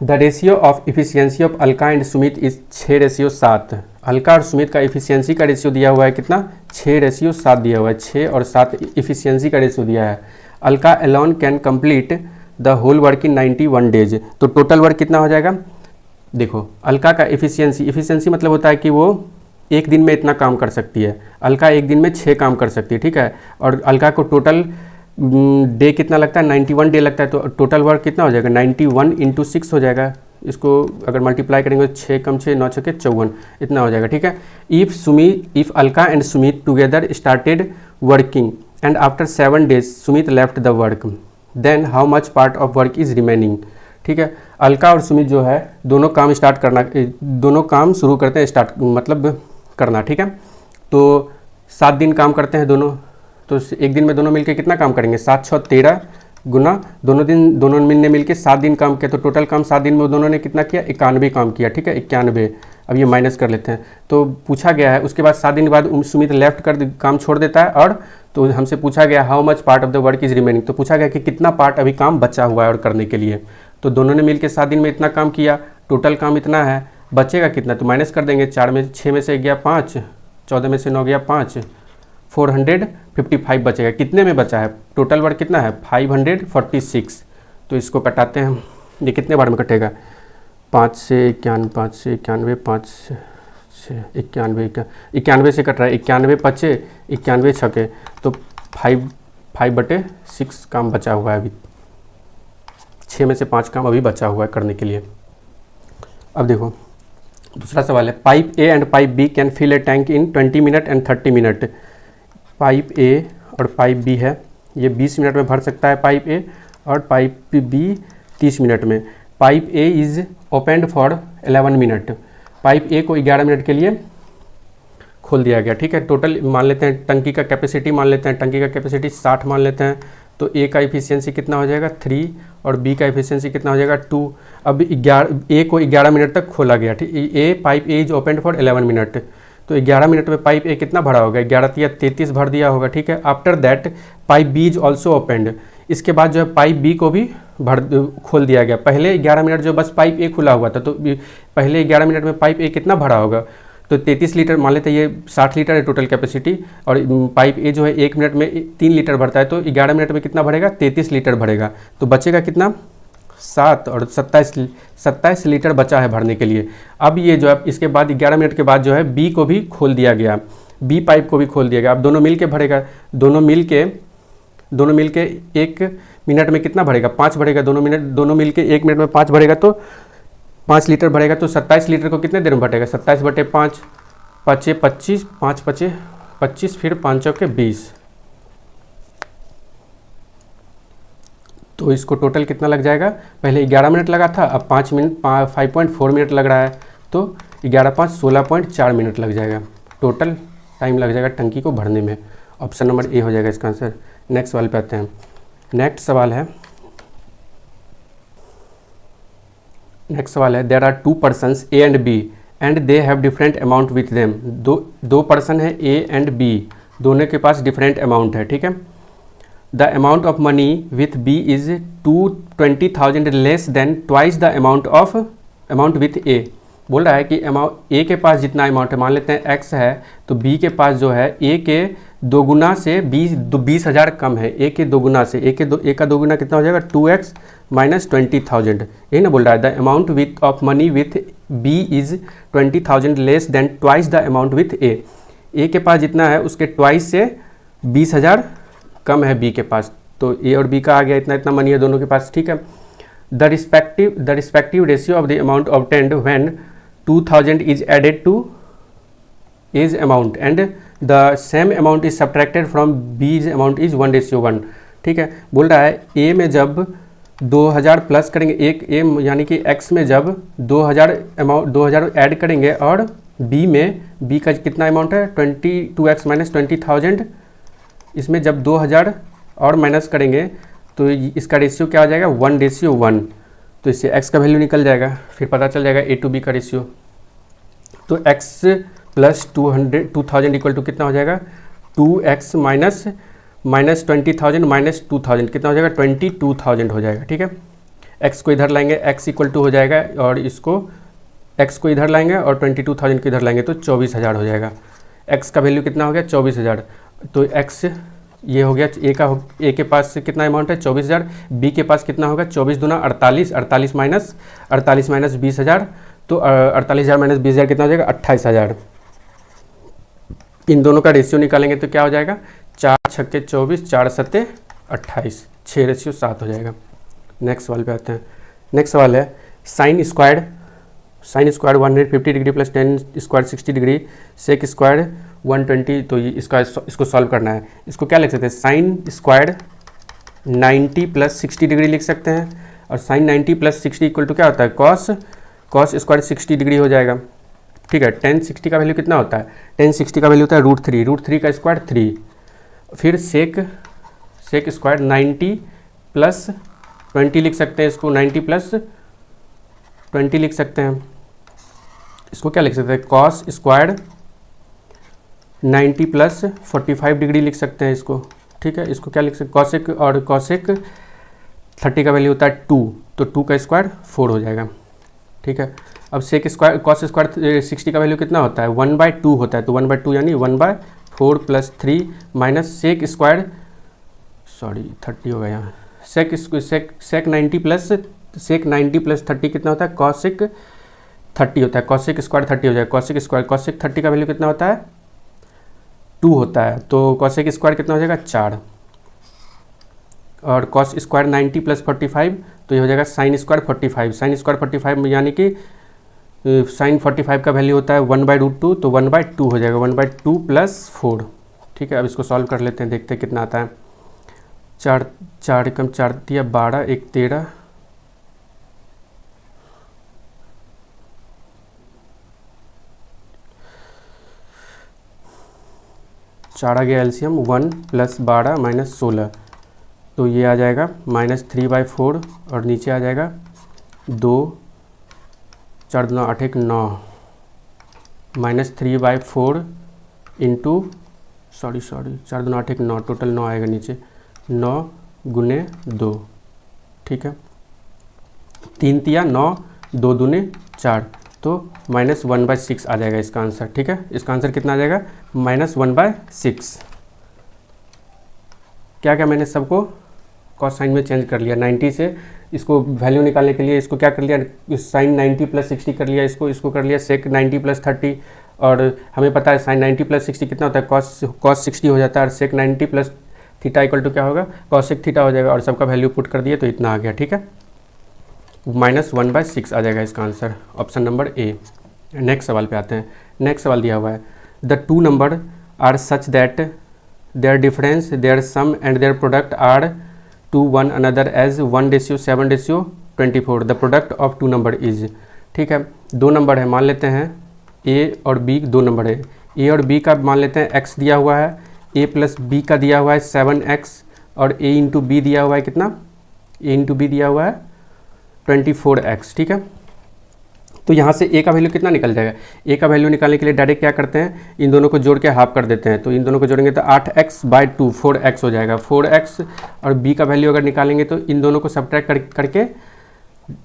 the ratio of efficiency of Alka and Sumit is 6:7। Alka और सुमित का इफिशियंसी का रेशियो दिया हुआ है कितना, 6:7 दिया हुआ है, 6 और 7 इफिशियंसी का रेशियो दिया है। Alka alone can complete the whole work in 91 days, तो टोटल वर्क कितना हो जाएगा। देखो अलका का इफिशियंसी मतलब होता है कि वो एक दिन में इतना काम कर सकती है, अलका एक दिन में 6 काम कर सकती है, ठीक है। और अलका को टोटल डे कितना लगता है 91 डे लगता है, तो टोटल वर्क कितना हो जाएगा 91 × 6 हो जाएगा। इसको अगर मल्टीप्लाई करेंगे तो 6 × 6 9 × 6 54 इतना हो जाएगा, ठीक है। If Alka and Sumit together started working and after 7 days Sumit left the work, then how much part of work is remaining. ठीक है, अलका और सुमित जो है दोनों काम शुरू करते हैं, स्टार्ट मतलब करना। ठीक है, तो 7 दिन काम करते हैं दोनों, तो एक दिन में दोनों मिलके कितना काम करेंगे, 7 6 13 गुना दोनों ने मिलके 7 दिन काम किया, तो टोटल काम 7 दिन में दोनों ने कितना किया, 91 काम किया। ठीक है, 91। अब ये माइनस कर लेते हैं, तो पूछा गया है उसके बाद 7 दिन के बाद सुमित लेफ्ट कर काम छोड़ देता है, और तो हमसे पूछा गया how much part of the work is remaining, तो पूछा गया कि कितना पार्ट अभी काम बचा हुआ है और करने के लिए। तो दोनों ने मिलकर 7 दिन में इतना काम किया, टोटल काम इतना है, बचेगा कितना, तो माइनस कर देंगे। 6 में से गया 5, 14 में से 9 गया 5, 455 बचेगा। कितने में बचा है, टोटल वर्क कितना है 546। तो इसको कटाते हैं हम, ये कितने बार में कटेगा, 5 से 91, 5 से 91, 5 से 91 से कट रहा है, 91 पचे 91 छके, तो 5/6 काम बचा हुआ है अभी, 6 में से 5 काम अभी बचा हुआ है करने के लिए। अब देखो दूसरा सवाल है, pipe A and pipe B can fill a tank in 20 minute and 30 minute. Pipe A और पाइप बी है, ये 20 मिनट में भर सकता है पाइप ए, और पाइप बी 30 मिनट में। Pipe A is opened for 11 minute, pipe ए को 11 मिनट के लिए खोल दिया गया। ठीक है, टोटल मान लेते हैं, टंकी का कैपेसिटी मान लेते हैं, टंकी का कैपेसिटी 60 मान लेते हैं, तो ए का इफिशियंसी कितना हो जाएगा 3, और बी का इफिशियंसी कितना हो जाएगा 2। अब ए को 11 मिनट तक खोला गया। ठीक, a pipe A is open for 11 minute, तो 11 मिनट में पाइप ए कितना भरा होगा, 11 या 33 भर दिया होगा। ठीक है, after that pipe B is also opened, इसके बाद जो है पाइप बी को भी खोल दिया गया। पहले 11 मिनट जो बस पाइप ए खुला हुआ था, तो पहले 11 मिनट में पाइप ए कितना भरा होगा, तो 33 लीटर मान लेते हैं, ये 60 लीटर है टोटल कैपेसिटी, और पाइप ए जो है 1 मिनट में 3 लीटर भरता है, तो 11 मिनट में कितना भरेगा 33 लीटर भरेगा, तो बचेगा कितना 7 और 27 लीटर बचा है भरने के लिए। अब ये जो है इसके बाद 11 मिनट के बाद जो है बी को भी खोल दिया गया, बी पाइप को भी खोल दिया गया। अब दोनों मिल के भरेगा, दोनों मिल के 1 मिनट में कितना भरेगा 5 भरेगा, दोनों मिल के 1 मिनट में 5 भरेगा, तो 5 लीटर भरेगा, तो 27 लीटर को कितने देर में भरेगा, 27/5 पचे 25, 5 पचे 25, फिर 5 चौके 20, तो इसको टोटल कितना लग जाएगा, पहले 11 मिनट लगा था, अब 5.4 मिनट लग रहा है, तो 11×5 16.4 मिनट लग जाएगा, टोटल टाइम लग जाएगा टंकी को भरने में। ऑप्शन नंबर ए हो जाएगा इसका आंसर। नेक्स्ट सवाल पे आते हैं। नेक्स्ट सवाल है there are 2 persons A and B and they have different amount with them. दो पर्सन है ए एंड बी, दोनों के पास डिफरेंट अमाउंट है। ठीक है, the amount of money with B is 20,000 less than twice the amount with A. बोल रहा है कि अमाउंट ए के पास जितना अमाउंट है, मान लेते हैं एक्स है, तो बी के पास जो है ए के 2 गुना से 20,000 कम है, ए के 2 गुना से, ए का 2 गुना कितना हो जाएगा 2x माइनस 20,000, यही ना बोल रहा है। The amount with of money with B is 20,000 less than twice the amount with A. A के पास जितना है उसके ट्वाइस से 20,000 कम है बी के पास, तो ए और बी का आ गया इतना मनी है दोनों के पास। ठीक है, the respective ratio of the amount obtained when 2,000 is added to A's amount and the same amount is subtracted from B's amount is 1:1। ठीक है, बोल रहा है ए में जब 2,000 प्लस करेंगे, एक ए यानी कि एक्स में जब 2,000 ऐड करेंगे, और बी का कितना अमाउंट है 22x माइनस 20,000, इसमें जब 2,000 और माइनस करेंगे तो इसका रेशियो क्या हो जाएगा 1:1, तो इससे x का वैल्यू निकल जाएगा, फिर पता चल जाएगा a to b का रेशियो। तो x प्लस 2,000 इक्वल टू कितना हो जाएगा 2x माइनस 20,000 माइनस 2,000 कितना हो जाएगा 22,000 हो जाएगा। ठीक है, x को इधर लाएंगे, x इक्वल टू हो जाएगा, और इसको x को इधर लाएंगे और 22,000 को इधर लाएंगे, तो 24,000 हो जाएगा। x का वैल्यू कितना हो गया 24,000, तो x ये हो गया ए के पास कितना अमाउंट है 24,000, बी के पास कितना होगा 24 दूना 48, 48 माइनस 20,000, तो 48,000 माइनस 20,000 कितना हो जाएगा 28,000। इन दोनों का रेशियो निकालेंगे तो क्या हो जाएगा 4 छक्के 24, 4 सत्ते 28, 6 रेशियो 7 हो जाएगा। नेक्स्ट सवाल पे आते हैं। नेक्स्ट सवाल है sine squared 150 degree plus tan square 60 degree, sec squared 120, तो ये इसको सॉल्व करना है। इसको क्या लिख सकते हैं, साइन स्क्वायर्ड 90 प्लस 60 डिग्री लिख सकते हैं। और साइन 90 प्लस 60 इक्वल टू क्या होता है, कॉस स्क्वायर 60 डिग्री हो जाएगा। ठीक है, टेन 60 का वैल्यू कितना होता है, टेन 60 का वैल्यू होता है √3 का स्क्वायर 3। फिर सेक स्क्वायर 90 प्लस 20 लिख सकते हैं, इसको 90 प्लस 20 लिख सकते हैं। इसको क्या लिख सकते हैं, कॉस स्क्वायर 90 प्लस 45 डिग्री लिख सकते हैं इसको। ठीक है, इसको क्या लिख सकते हैं, कॉसेक, और कॉसेक 30 का वैल्यू होता है 2, तो 2 का स्क्वायर 4 हो जाएगा। ठीक है, अब सेक स्क्वायर कॉस स्क्वायर 60 का वैल्यू कितना होता है, 1/2 होता है, तो 1/2 यानी 1/4 प्लस 3 माइनस सेक स्क्वायर 30 हो गया यहाँ, सेक 90 प्लस 30 कितना होता है, कॉसेक 30 होता है, कॉसेक स्क्वायर 30 हो जाएगा। कॉसेक 30 का वैल्यू कितना होता है, 2 होता है, तो कॉसेक स्क्वायर कितना हो जाएगा 4। और कॉस स्क्वायर 90 प्लस 45, तो ये हो जाएगा साइन स्क्वायर 45। साइन स्क्वायर 45 यानी कि साइन 45 का वैल्यू होता है 1/√2, तो 1/2 हो जाएगा, 1/2 प्लस 4। ठीक है, अब इसको सॉल्व कर लेते हैं, देखते हैं कितना आता है। 4 कम 4 दिया 12, 1 13, चार आ गया एलसीएम, 1 प्लस 12 माइनस 16, तो ये आ जाएगा -3/4 और नीचे आ जाएगा 2, 4 2 8 1 9 -3/4 इंटू 4 2 8 1 9, टोटल 9 आएगा नीचे, 9 गुने 2। ठीक है, 3 तिया 9, 2 दूने 4, तो -1/6 आ जाएगा इसका आंसर। ठीक है, इसका आंसर कितना आ जाएगा, -1/6। क्या क्या मैंने सबको कॉस साइन में चेंज कर लिया, 90 से इसको वैल्यू निकालने के लिए इसको क्या कर लिया, साइन 90 प्लस 60 कर लिया, इसको कर लिया सेक 90 प्लस 30, और हमें पता है साइन 90 प्लस 60 कितना होता है, कॉस 60 हो जाता है, और सेक 90 प्लस थीटा इक्वल टू क्या होगा, कॉसेक थीटा हो जाएगा, और सबका वैल्यू पुट कर दिए तो इतना आ गया। ठीक है, -1/6 आ जाएगा इसका answer, option number A. Next सवाल पे आते हैं। नेक्स्ट सवाल दिया हुआ है, the two number are such that their difference, their sum and their product are to one another as 1:7:24, the product of two number is. ठीक है, दो नंबर है, मान लेते हैं ए और बी, दो नंबर है, ए और बी का मान लेते हैं x दिया हुआ है, a प्लस बी का दिया हुआ है 7x, और a इंटू बी दिया हुआ है कितना, a इंटू बी दिया हुआ है 24x। ठीक है, तो यहाँ से a का वैल्यू कितना निकल जाएगा, a का वैल्यू निकालने के लिए डायरेक्ट क्या करते हैं, इन दोनों को जोड़ के हाफ कर देते हैं, तो इन दोनों को जोड़ेंगे तो 8x/2 4x हो जाएगा, 4x, और b का वैल्यू अगर निकालेंगे तो इन दोनों को सब्ट्रैक्ट करके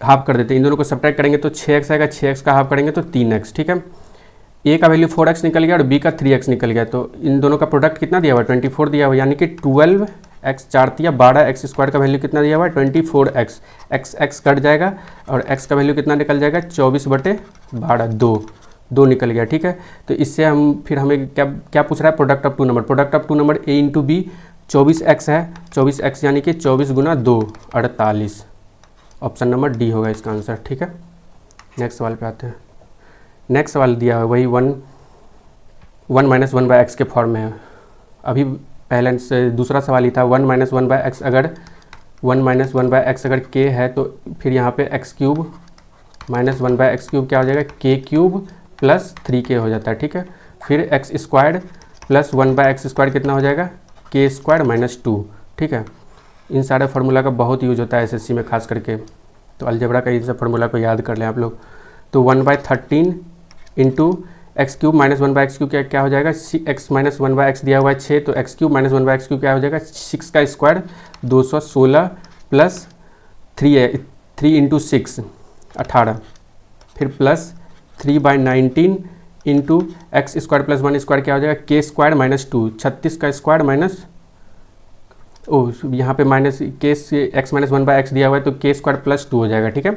हाफ कर देते हैं, इन दोनों को सब्ट्रैक्ट करेंगे तो 6x आएगा, 6x का हाफ करेंगे तो 3x। ठीक है, a का वैल्यू 4x निकल गया और b का 3x निकल गया, तो इन दोनों का प्रोडक्ट कितना दिया हुआ है 24 दिया हुआ है, यानी कि 12x 4 दिया 12x स्क्वायर का वैल्यू कितना दिया हुआ है 24x, x कट जाएगा और x का वैल्यू कितना निकल जाएगा 24/12, 2 निकल गया। ठीक है, तो इससे हम फिर हमें क्या पूछ रहा है, product of two number, product of two number a into B 24x है, 24x यानी कि 24 गुना 2 48, ऑप्शन नंबर डी होगा इसका आंसर। ठीक है, नेक्स्ट सवाल पे आते हैं। नेक्स्ट सवाल दिया है वही 1 - 1/x के फॉर्म में है, अभी पहले से दूसरा सवाल ही था 1 - 1/x, अगर 1 - 1/x अगर k है तो फिर यहाँ पे x³ - 1/x³ क्या हो जाएगा, k³ प्लस 3k हो जाता है। ठीक है, फिर x² प्लस 1/x² कितना हो जाएगा, k² - 2। ठीक है, इन सारे फार्मूला का बहुत यूज होता है एसएससी में खास करके, तो अलजेब्रा का इन सब फार्मूला को याद कर लें आप लोग। तो 1/13 इंटू x³ - 1/x³ क्या हो जाएगा, x - 1/x दिया हुआ है 6, तो x³ - 1/x³ क्या हो जाएगा 6 का स्क्वायर 216 प्लस 3 इंटू 6 18, फिर प्लस 3/19 इंटू x² प्लस 1² क्या हो जाएगा k² - 2, 36 का स्क्वायर माइनस यहाँ पे माइनस x - 1/x दिया हुआ है तो k² प्लस 2 हो जाएगा। ठीक है,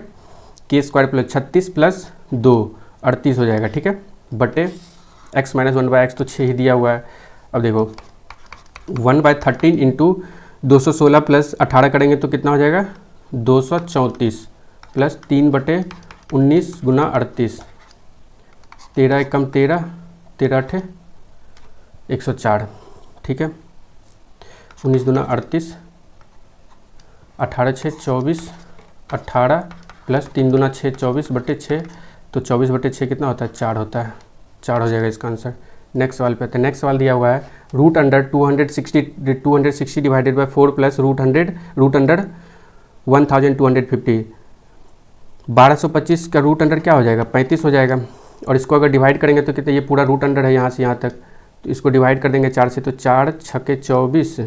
k² प्लस 36 प्लस 2 38 हो जाएगा। ठीक है, बटे x - 1/x तो 6 ही दिया हुआ है। अब देखो 1/13 इंटू 216 प्लस 18 करेंगे तो कितना हो जाएगा 234 प्लस 3/19 गुना 38, 13 एकम 13, 13 8 104, ठीक है। 19 दूना 38, 18 6 24, 18 प्लस 3 दूना 6, 24/6, तो 24/6 कितना होता है? 4 होता है, 4 हो जाएगा इसका आंसर। नेक्स्ट सवाल पे आते हैं। नेक्स्ट सवाल दिया हुआ है root under 260 divided by 4 plus root under 1250। 1225 का रूट अंडर क्या हो जाएगा? 35 हो जाएगा। और इसको अगर डिवाइड करेंगे तो कितने, ये पूरा रूट अंडर है यहाँ से यहाँ तक, तो इसको डिवाइड कर देंगे 4 से, तो 4 छक्के 24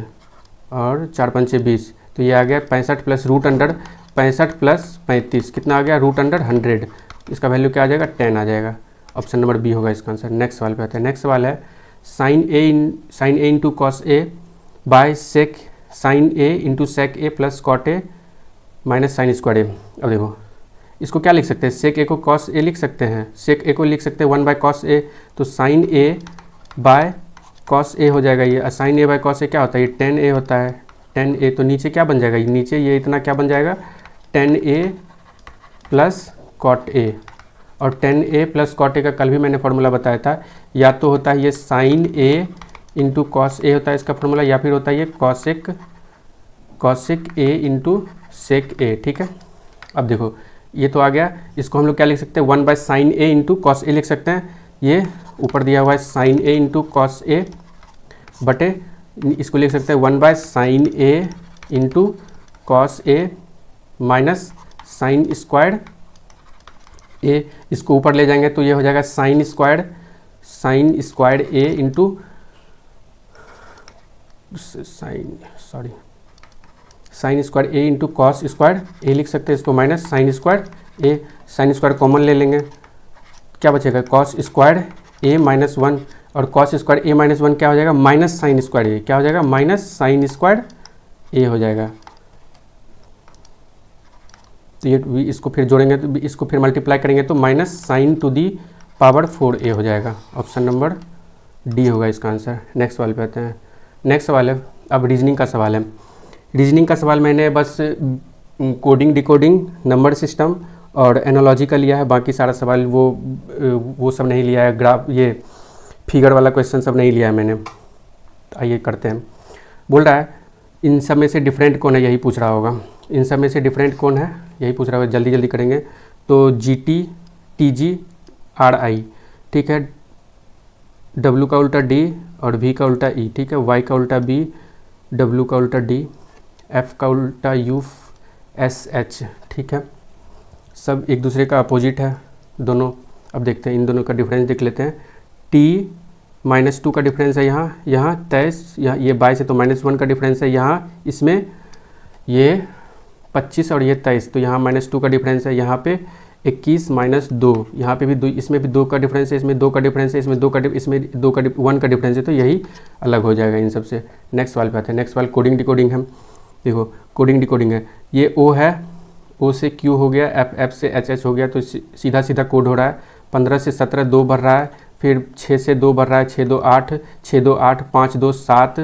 और 4 पंचे 20, तो ये आ गया 65 प्लस रूट अंडर 65 प्लस 35 कितना आ गया? Root under 100। इसका वैल्यू क्या आ जाएगा? 10 आ जाएगा। ऑप्शन नंबर बी होगा इसका आंसर। नेक्स्ट सवाल पे आते हैं। नेक्स्ट सवाल है sine A into cos A by sec sine A into sec A plus cot A minus sine square A. अब देखो इसको क्या लिख सकते हैं? सेक ए को कॉस ए लिख सकते हैं, सेक ए को लिख सकते हैं 1 बाय कॉस ए, तो sign A by cos A हो जाएगा ये। Sign A by cos A क्या होता है? ये 10 ए होता है, 10 ए। तो नीचे क्या बन जाएगा? ये नीचे ये इतना क्या बन जाएगा? 10 ए प्लस कॉट ए। और 10 ए प्लस कॉट ए का कल भी मैंने फॉर्मूला बताया था, या तो होता है ये साइन ए इंटू कॉस ए होता है इसका फॉर्मूला, या फिर होता है ये कॉसिक ए इंटू सेक ए, ठीक है। अब देखो ये तो आ गया, इसको हम लोग क्या लिख सकते हैं? 1 by sine A into cos A लिख सकते हैं। ये ऊपर दिया हुआ है sine A into cos A बटे, इसको लिख सकते हैं 1 by sine A into cos A minus sine square A. इसको ऊपर ले जाएंगे तो ये हो जाएगा sine square A into sine square A into cos square A लिख सकते हैं इसको, minus sine square A. Sine square common ले लेंगे, क्या बचेगा? कॉस स्क्वायर ए माइनस 1, और कॉस स्क्वायर ए माइनस 1 क्या हो जाएगा? माइनस साइन स्क्वायर ए। क्या हो जाएगा? माइनस साइन स्क्वायर ए हो जाएगा। तो ये इसको फिर जोड़ेंगे तो इसको फिर मल्टीप्लाई करेंगे तो minus sine to the power 4 A हो जाएगा। ऑप्शन नंबर डी होगा इसका आंसर। नेक्स्ट सवाल पे आते हैं। नेक्स्ट सवाल है, अब रीजनिंग का सवाल है। रीजनिंग का सवाल मैंने बस कोडिंग डिकोडिंग नंबर सिस्टम और एनालॉजी का लिया है, बाकी सारा सवाल वो सब नहीं लिया है। ग्राफ ये फिगर वाला क्वेश्चन सब नहीं लिया है मैंने। तो आइए करते हैं। बोल रहा है इन सब में से डिफरेंट कौन है, यही पूछ रहा होगा। इन सब में से डिफरेंट कौन है यही पूछ रहा होगा। जल्दी जल्दी करेंगे। तो GT TG RI, ठीक है। W का उल्टा D और V का उल्टा E, ठीक है। Y का उल्टा B, W का उल्टा D, F का उल्टा U SH, ठीक है। सब एक दूसरे का अपोजिट है दोनों। अब देखते हैं इन दोनों का डिफरेंस देख लेते हैं। T-2 का डिफरेंस है यहाँ 23, यहाँ ये 22 है तो -1 का डिफरेंस है यहाँ, इसमें ये 25 और ये 23, तो यहाँ -2 का डिफरेंस है। यहाँ पे 21 -2, यहाँ पे भी 2, इसमें भी 2 का डिफरेंस है, इसमें 2 का डिफरेंस है, इसमें 1 का डिफरेंस है, तो यही अलग हो जाएगा इन सब से। नेक्स्ट सवाल पे आते हैं। नेक्स्ट सवाल कोडिंग डिकोडिंग है। देखो कोडिंग डिकोडिंग है, ये O है, O से Q हो गया, F से HH हो गया, तो सीधा सीधा कोड हो रहा है। 15 से 17 2 बढ़ रहा है, फिर 6 से 2 बढ़ रहा है, 6 2 8, 6 2 8, 5 2 7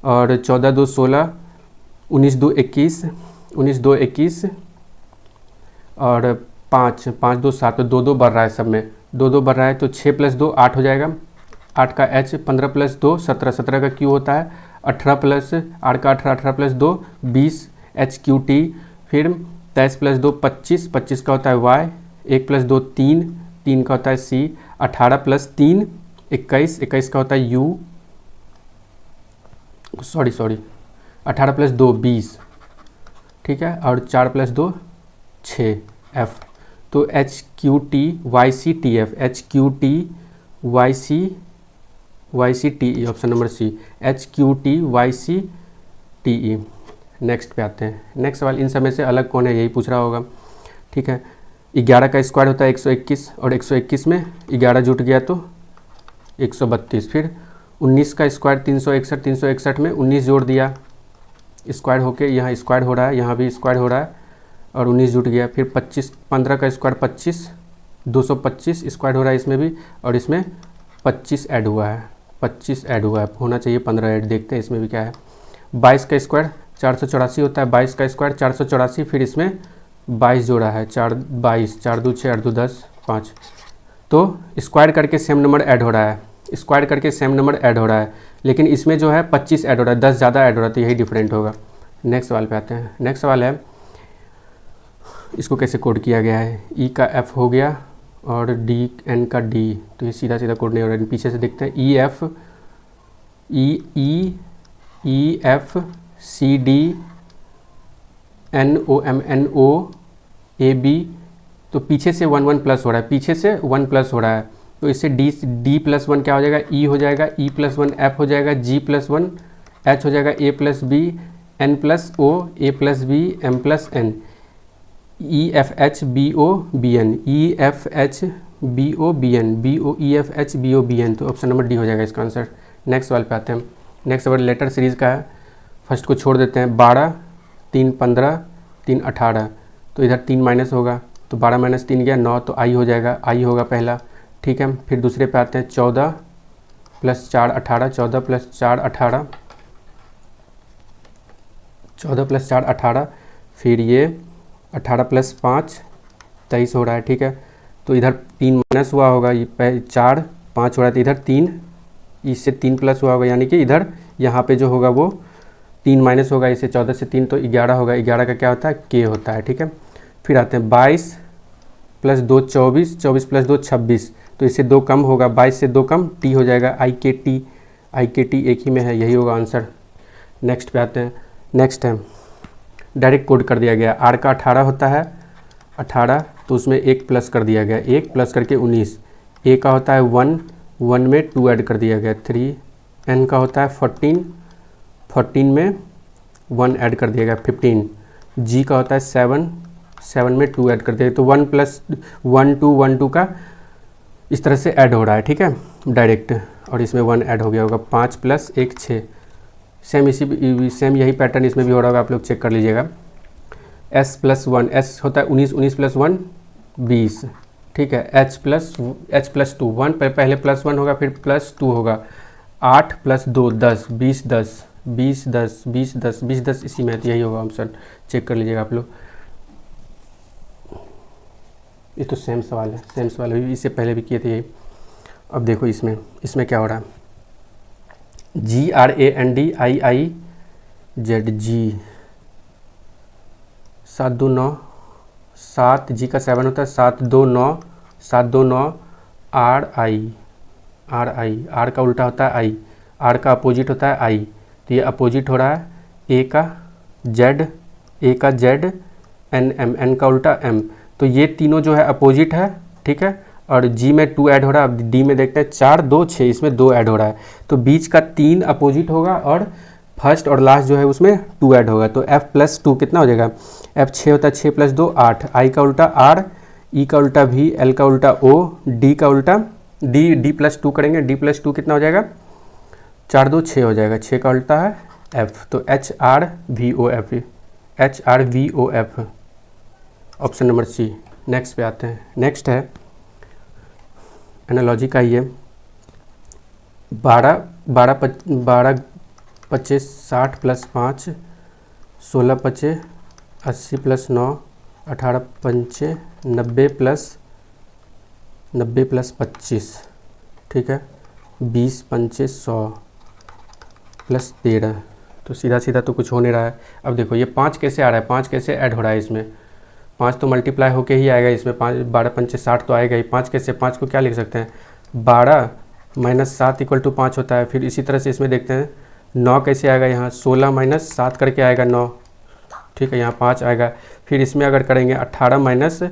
और 14 2 16, 19 2 21, 19 2 21 और 5 5 2 7, 2 2 बढ़ रहा है, सब में 2 2 बढ़ रहा है, तो 6 + 2 8 हो जाएगा। 8 का H, 15 + 2 17, 17 का Q होता है, 18 + 8 का 18, 18 + 2 20 HQT, फिर 23 + 2 25, 25 का होता है Y, 1 + 2 3, 3 का होता है C, 18 + 3 21, 21 का होता है U, सॉरी 18 + 2 20, ठीक है, और 4 + 2 6 F। तो HQT YCTF, HQT YCTE, option number C, HQT YCTE। Next पे आते हैं। नेक्स्ट सवाल, इन समय से अलग कौन है यही पूछ रहा होगा, ठीक है। 11 का स्क्वायर होता है 121 और 121 में 11 जुट गया तो 132, फिर 19 का स्क्वायर 361, 361 में 19 जोड़ दिया, स्क्वायर होके यहाँ स्क्वायर हो रहा है, यहाँ भी स्क्वायर हो रहा है और 19 जुट गया, फिर 15 का स्क्वायर 25, 225 स्क्वायर हो रहा है इसमें भी, और इसमें 25 ऐड हुआ है, 25 ऐड हुआ है, होना चाहिए 15 ऐड, देखते हैं इसमें भी क्या है। 22 का स्क्वायर 484 होता है, 22 का स्क्वायर 484, फिर इसमें 22 जोड़ा है, 22, 4 2 6 8 2 10 5, तो स्क्वायर करके सेम नंबर ऐड हो रहा है, स्क्वायर करके सेम नंबर ऐड हो रहा है, लेकिन इसमें जो है 25 ऐड हो रहा है, 10 ज़्यादा ऐड हो रहा है, तो यही डिफरेंट होगा। नेक्स्ट सवाल पे आते हैं। नेक्स्ट सवाल है, इसको कैसे कोड किया गया है। ई का एफ हो गया और डी एन का डी, तो ये सीधा सीधा कोड नहीं हो रहा है। पीछे से देखते हैं, E F C D N O M N O A B, तो पीछे से 1 1 प्लस हो रहा है, पीछे से 1 प्लस हो रहा है, तो इससे डी प्लस 1 क्या हो जाएगा, ई हो जाएगा, ई प्लस 1 एफ हो जाएगा, जी प्लस 1 एच हो जाएगा, A plus B N plus O, A plus B M plus N, E F H B O B N, E F H B O B N, B O E F H B O B N, तो option number D हो जाएगा इसका answer. Next सवाल पे आते हैं। Next सवाल letter series का है, फर्स्ट को छोड़ देते हैं। 12 3 15 3 18, तो इधर 3 माइनस होगा, तो 12 माइनस 3 गया 9, तो आई हो जाएगा, आई होगा पहला, ठीक है। फिर दूसरे पे आते हैं, 14 प्लस 4 18, 14 प्लस 4 18, 14 प्लस 4 18, फिर ये 18 प्लस 5 23 हो रहा है, ठीक है। तो इधर 3 माइनस हुआ होगा, ये 4 5 हो रहा है, तो इधर 3, इससे 3 प्लस हुआ होगा, यानी कि इधर यहाँ पे जो होगा वो 3 माइनस होगा, इससे 14 से 3 तो 11 होगा, 11 का क्या होता है, के होता है, ठीक है। फिर आते हैं 22 प्लस 2 24, 24 प्लस 2 26, तो इससे 2 कम होगा, 22 से 2 कम, टी हो जाएगा, आई के टी एक ही में है, यही होगा आंसर। नेक्स्ट पे आते हैं। नेक्स्ट है, डायरेक्ट कोड कर दिया गया, आर का 18 होता है, 18, तो उसमें 1 प्लस कर दिया गया, 1 प्लस करके 19, ए का होता है 1, 1 में 2 ऐड कर दिया गया 3, एन का होता है 14, 14 में 1 ऐड कर दिया गया 15, जी का होता है 7, 7 में 2 ऐड कर दिया, तो 1 प्लस 1 2 का इस तरह से ऐड हो रहा है, ठीक है, डायरेक्ट, और इसमें 1 ऐड हो गया होगा, 5 प्लस 1 6, सेम यही पैटर्न इसमें भी हो रहा होगा, आप लोग चेक कर लीजिएगा। एस प्लस 1, एस होता है 19, 19 प्लस 1 20, ठीक है। एच प्लस 2, 1 पहले प्लस 1 होगा, फिर प्लस 2 होगा, 8 प्लस 2 10, 20 10 20 10 20 10 20 10, इसी में यही होगा ऑप्शन, चेक कर लीजिएगा आप लोग। ये तो सेम सवाल है, सेम सवाल है, इससे पहले भी किए थे यही। अब देखो इसमें क्या हो रहा है, GRANDIIZ जी, 7 2 9 7, जी का 7 होता है, 7 2 9 7 2 9, RI, आर का उल्टा होता है आई, आर का अपोजिट होता है आई, तो ये अपोजिट हो रहा है, ए का जेड, एन का उल्टा एम, तो ये तीनों जो है अपोजिट है, ठीक है। और जी में 2 ऐड हो रहा है, अब डी में देखते हैं, 4 2 6, इसमें 2 ऐड हो रहा है, तो बीच का 3 अपोजिट होगा, और फर्स्ट और लास्ट जो है उसमें 2 ऐड होगा, तो f प्लस 2 कितना हो जाएगा, f 6 होता है, 6 प्लस 2 8, आई का उल्टा r, ई का उल्टा v, एल का उल्टा o, डी का उल्टा डी प्लस 2 करेंगे, डी प्लस 2 कितना हो जाएगा, 4 2 6 हो जाएगा, 6 का उल्टा है f, तो HRVOF, option number C. Next पे आते हैं। नेक्स्ट है एनालॉजी का, ये 12 25 60 प्लस 5, 16 25 80 प्लस 9, 18 25 90 प्लस 25, ठीक है, 20 25 100 प्लस 13, तो सीधा सीधा तो कुछ हो नहीं रहा है। अब देखो ये 5 कैसे आ रहा है, 5 कैसे ऐड हो रहा है इसमें, 5 तो मल्टीप्लाई होके ही आएगा इसमें, 12 5 60 तो आएगा ही, 5 कैसे, 5 को क्या लिख सकते हैं, 12 माइनस 7 इक्वल टू 5 होता है। फिर इसी तरह से इसमें देखते हैं 9 कैसे आएगा, यहाँ 16 माइनस 7 करके आएगा 9, ठीक है, यहाँ 5 आएगा। फिर इसमें अगर करेंगे 18 माइनस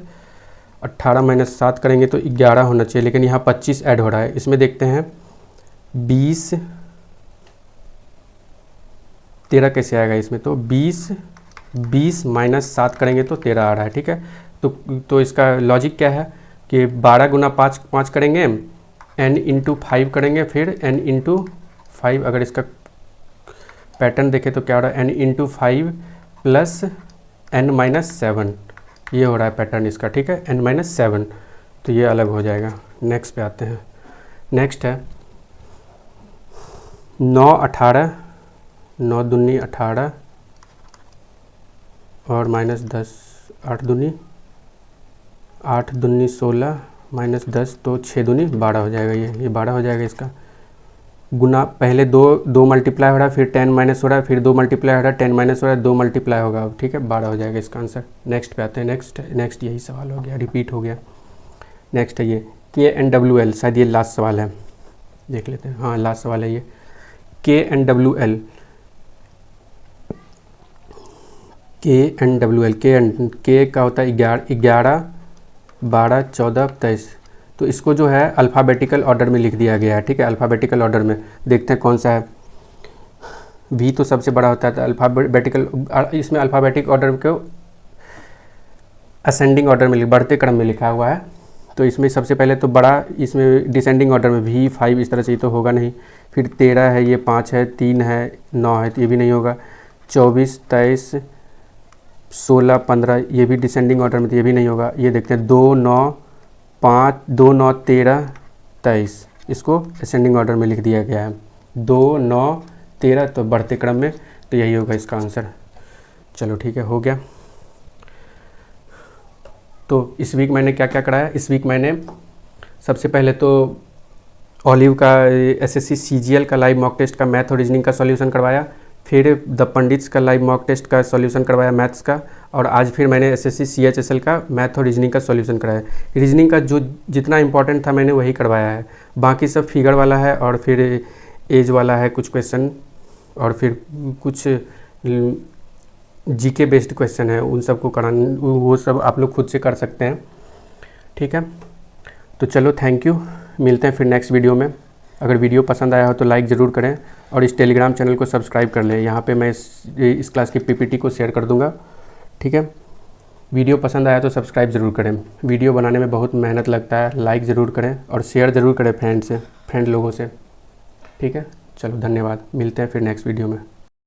7 करेंगे तो 11 होना चाहिए, लेकिन यहाँ 25 ऐड हो रहा है। इसमें देखते हैं 20 13 कैसे आएगा इसमें, तो 20 माइनस 7 करेंगे तो 13 आ रहा है, ठीक है। तो इसका लॉजिक क्या है कि 12 गुना 5 करेंगे, n इंटू 5 करेंगे, फिर n इंटू 5, अगर इसका पैटर्न देखें तो क्या हो रहा है, n into 5 plus n minus 7, ये हो रहा है पैटर्न इसका, ठीक है, n माइनस 7, तो ये अलग हो जाएगा। नेक्स्ट पे आते हैं। नेक्स्ट है 9 18, 9 दूनी 18 और माइनस 10, 8 दूनी 16 माइनस 10, तो 6 दूनी 12 हो जाएगा, ये 12 हो जाएगा इसका। गुना पहले दो मल्टीप्लाई हो रहा है, फिर 10 माइनस हो रहा है, फिर 2 मल्टीप्लाई हो रहा है, 10 माइनस हो रहा है, 2 मल्टीप्लाई होगा, ठीक है 12 हो जाएगा इसका आंसर। नेक्स्ट पे आते हैं। नेक्स्ट यही सवाल हो गया, रिपीट हो गया। नेक्स्ट है ये KNWL, शायद ये लास्ट सवाल है, देख लेते हैं। हाँ लास्ट सवाल है ये KNWL। के का होता है 11, 12, 14, 23। तो इसको जो है अल्फ़ाबेटिकल ऑर्डर में लिख दिया गया है, ठीक है। अल्फ़ाबेटिकल ऑर्डर में देखते हैं कौन सा है। वी तो सबसे बड़ा होता है, तो अल्फ़ाबेटिकल, इसमें अल्फ़ाबेटिक ऑर्डर को असेंडिंग ऑर्डर में बढ़ते क्रम में लिखा हुआ है। तो इसमें सबसे पहले तो बड़ा, इसमें डिसेंडिंग ऑर्डर में V5 इस तरह से, तो होगा नहीं। फिर 13 है, ये 5 है, 3 है, 9 है, तो ये भी नहीं होगा। 24, 23, 16, 15 ये भी डिसेंडिंग ऑर्डर में, तो ये भी नहीं होगा। ये देखते हैं 2, 9, 5, 2, 9, 13, 23, इसको असेंडिंग ऑर्डर में लिख दिया गया है। 2, 9, 13 तो बढ़ते क्रम में, तो यही होगा इसका आंसर। चलो ठीक है, हो गया। तो इस वीक मैंने क्या क्या कराया। इस वीक मैंने सबसे पहले तो ऑलिव का SSC CGL का लाइव मॉक टेस्ट का मैथ और रीजनिंग का सॉल्यूशन करवाया। फिर द पंडित्स का लाइव मॉक टेस्ट का सॉल्यूशन करवाया मैथ्स का। और आज फिर मैंने SSC CHSL का मैथ और रीजनिंग का सॉल्यूशन कराया। रीजनिंग का जो जितना इंपॉर्टेंट था मैंने वही करवाया है, बाकी सब फिगर वाला है और फिर एज वाला है कुछ क्वेश्चन, और फिर कुछ GK बेस्ड क्वेश्चन है, उन सबको कराना, वो सब आप लोग खुद से कर सकते हैं, ठीक है। तो चलो थैंक यू, मिलते हैं फिर नेक्स्ट वीडियो में। अगर वीडियो पसंद आया हो तो लाइक ज़रूर करें और इस टेलीग्राम चैनल को सब्सक्राइब कर लें। यहाँ पे मैं इस क्लास की PPT को शेयर कर दूँगा, ठीक है। वीडियो पसंद आया तो सब्सक्राइब ज़रूर करें। वीडियो बनाने में बहुत मेहनत लगता है, लाइक ज़रूर करें और शेयर ज़रूर करें फ्रेंड लोगों से, ठीक है। चलो धन्यवाद, मिलते हैं फिर नेक्स्ट वीडियो में।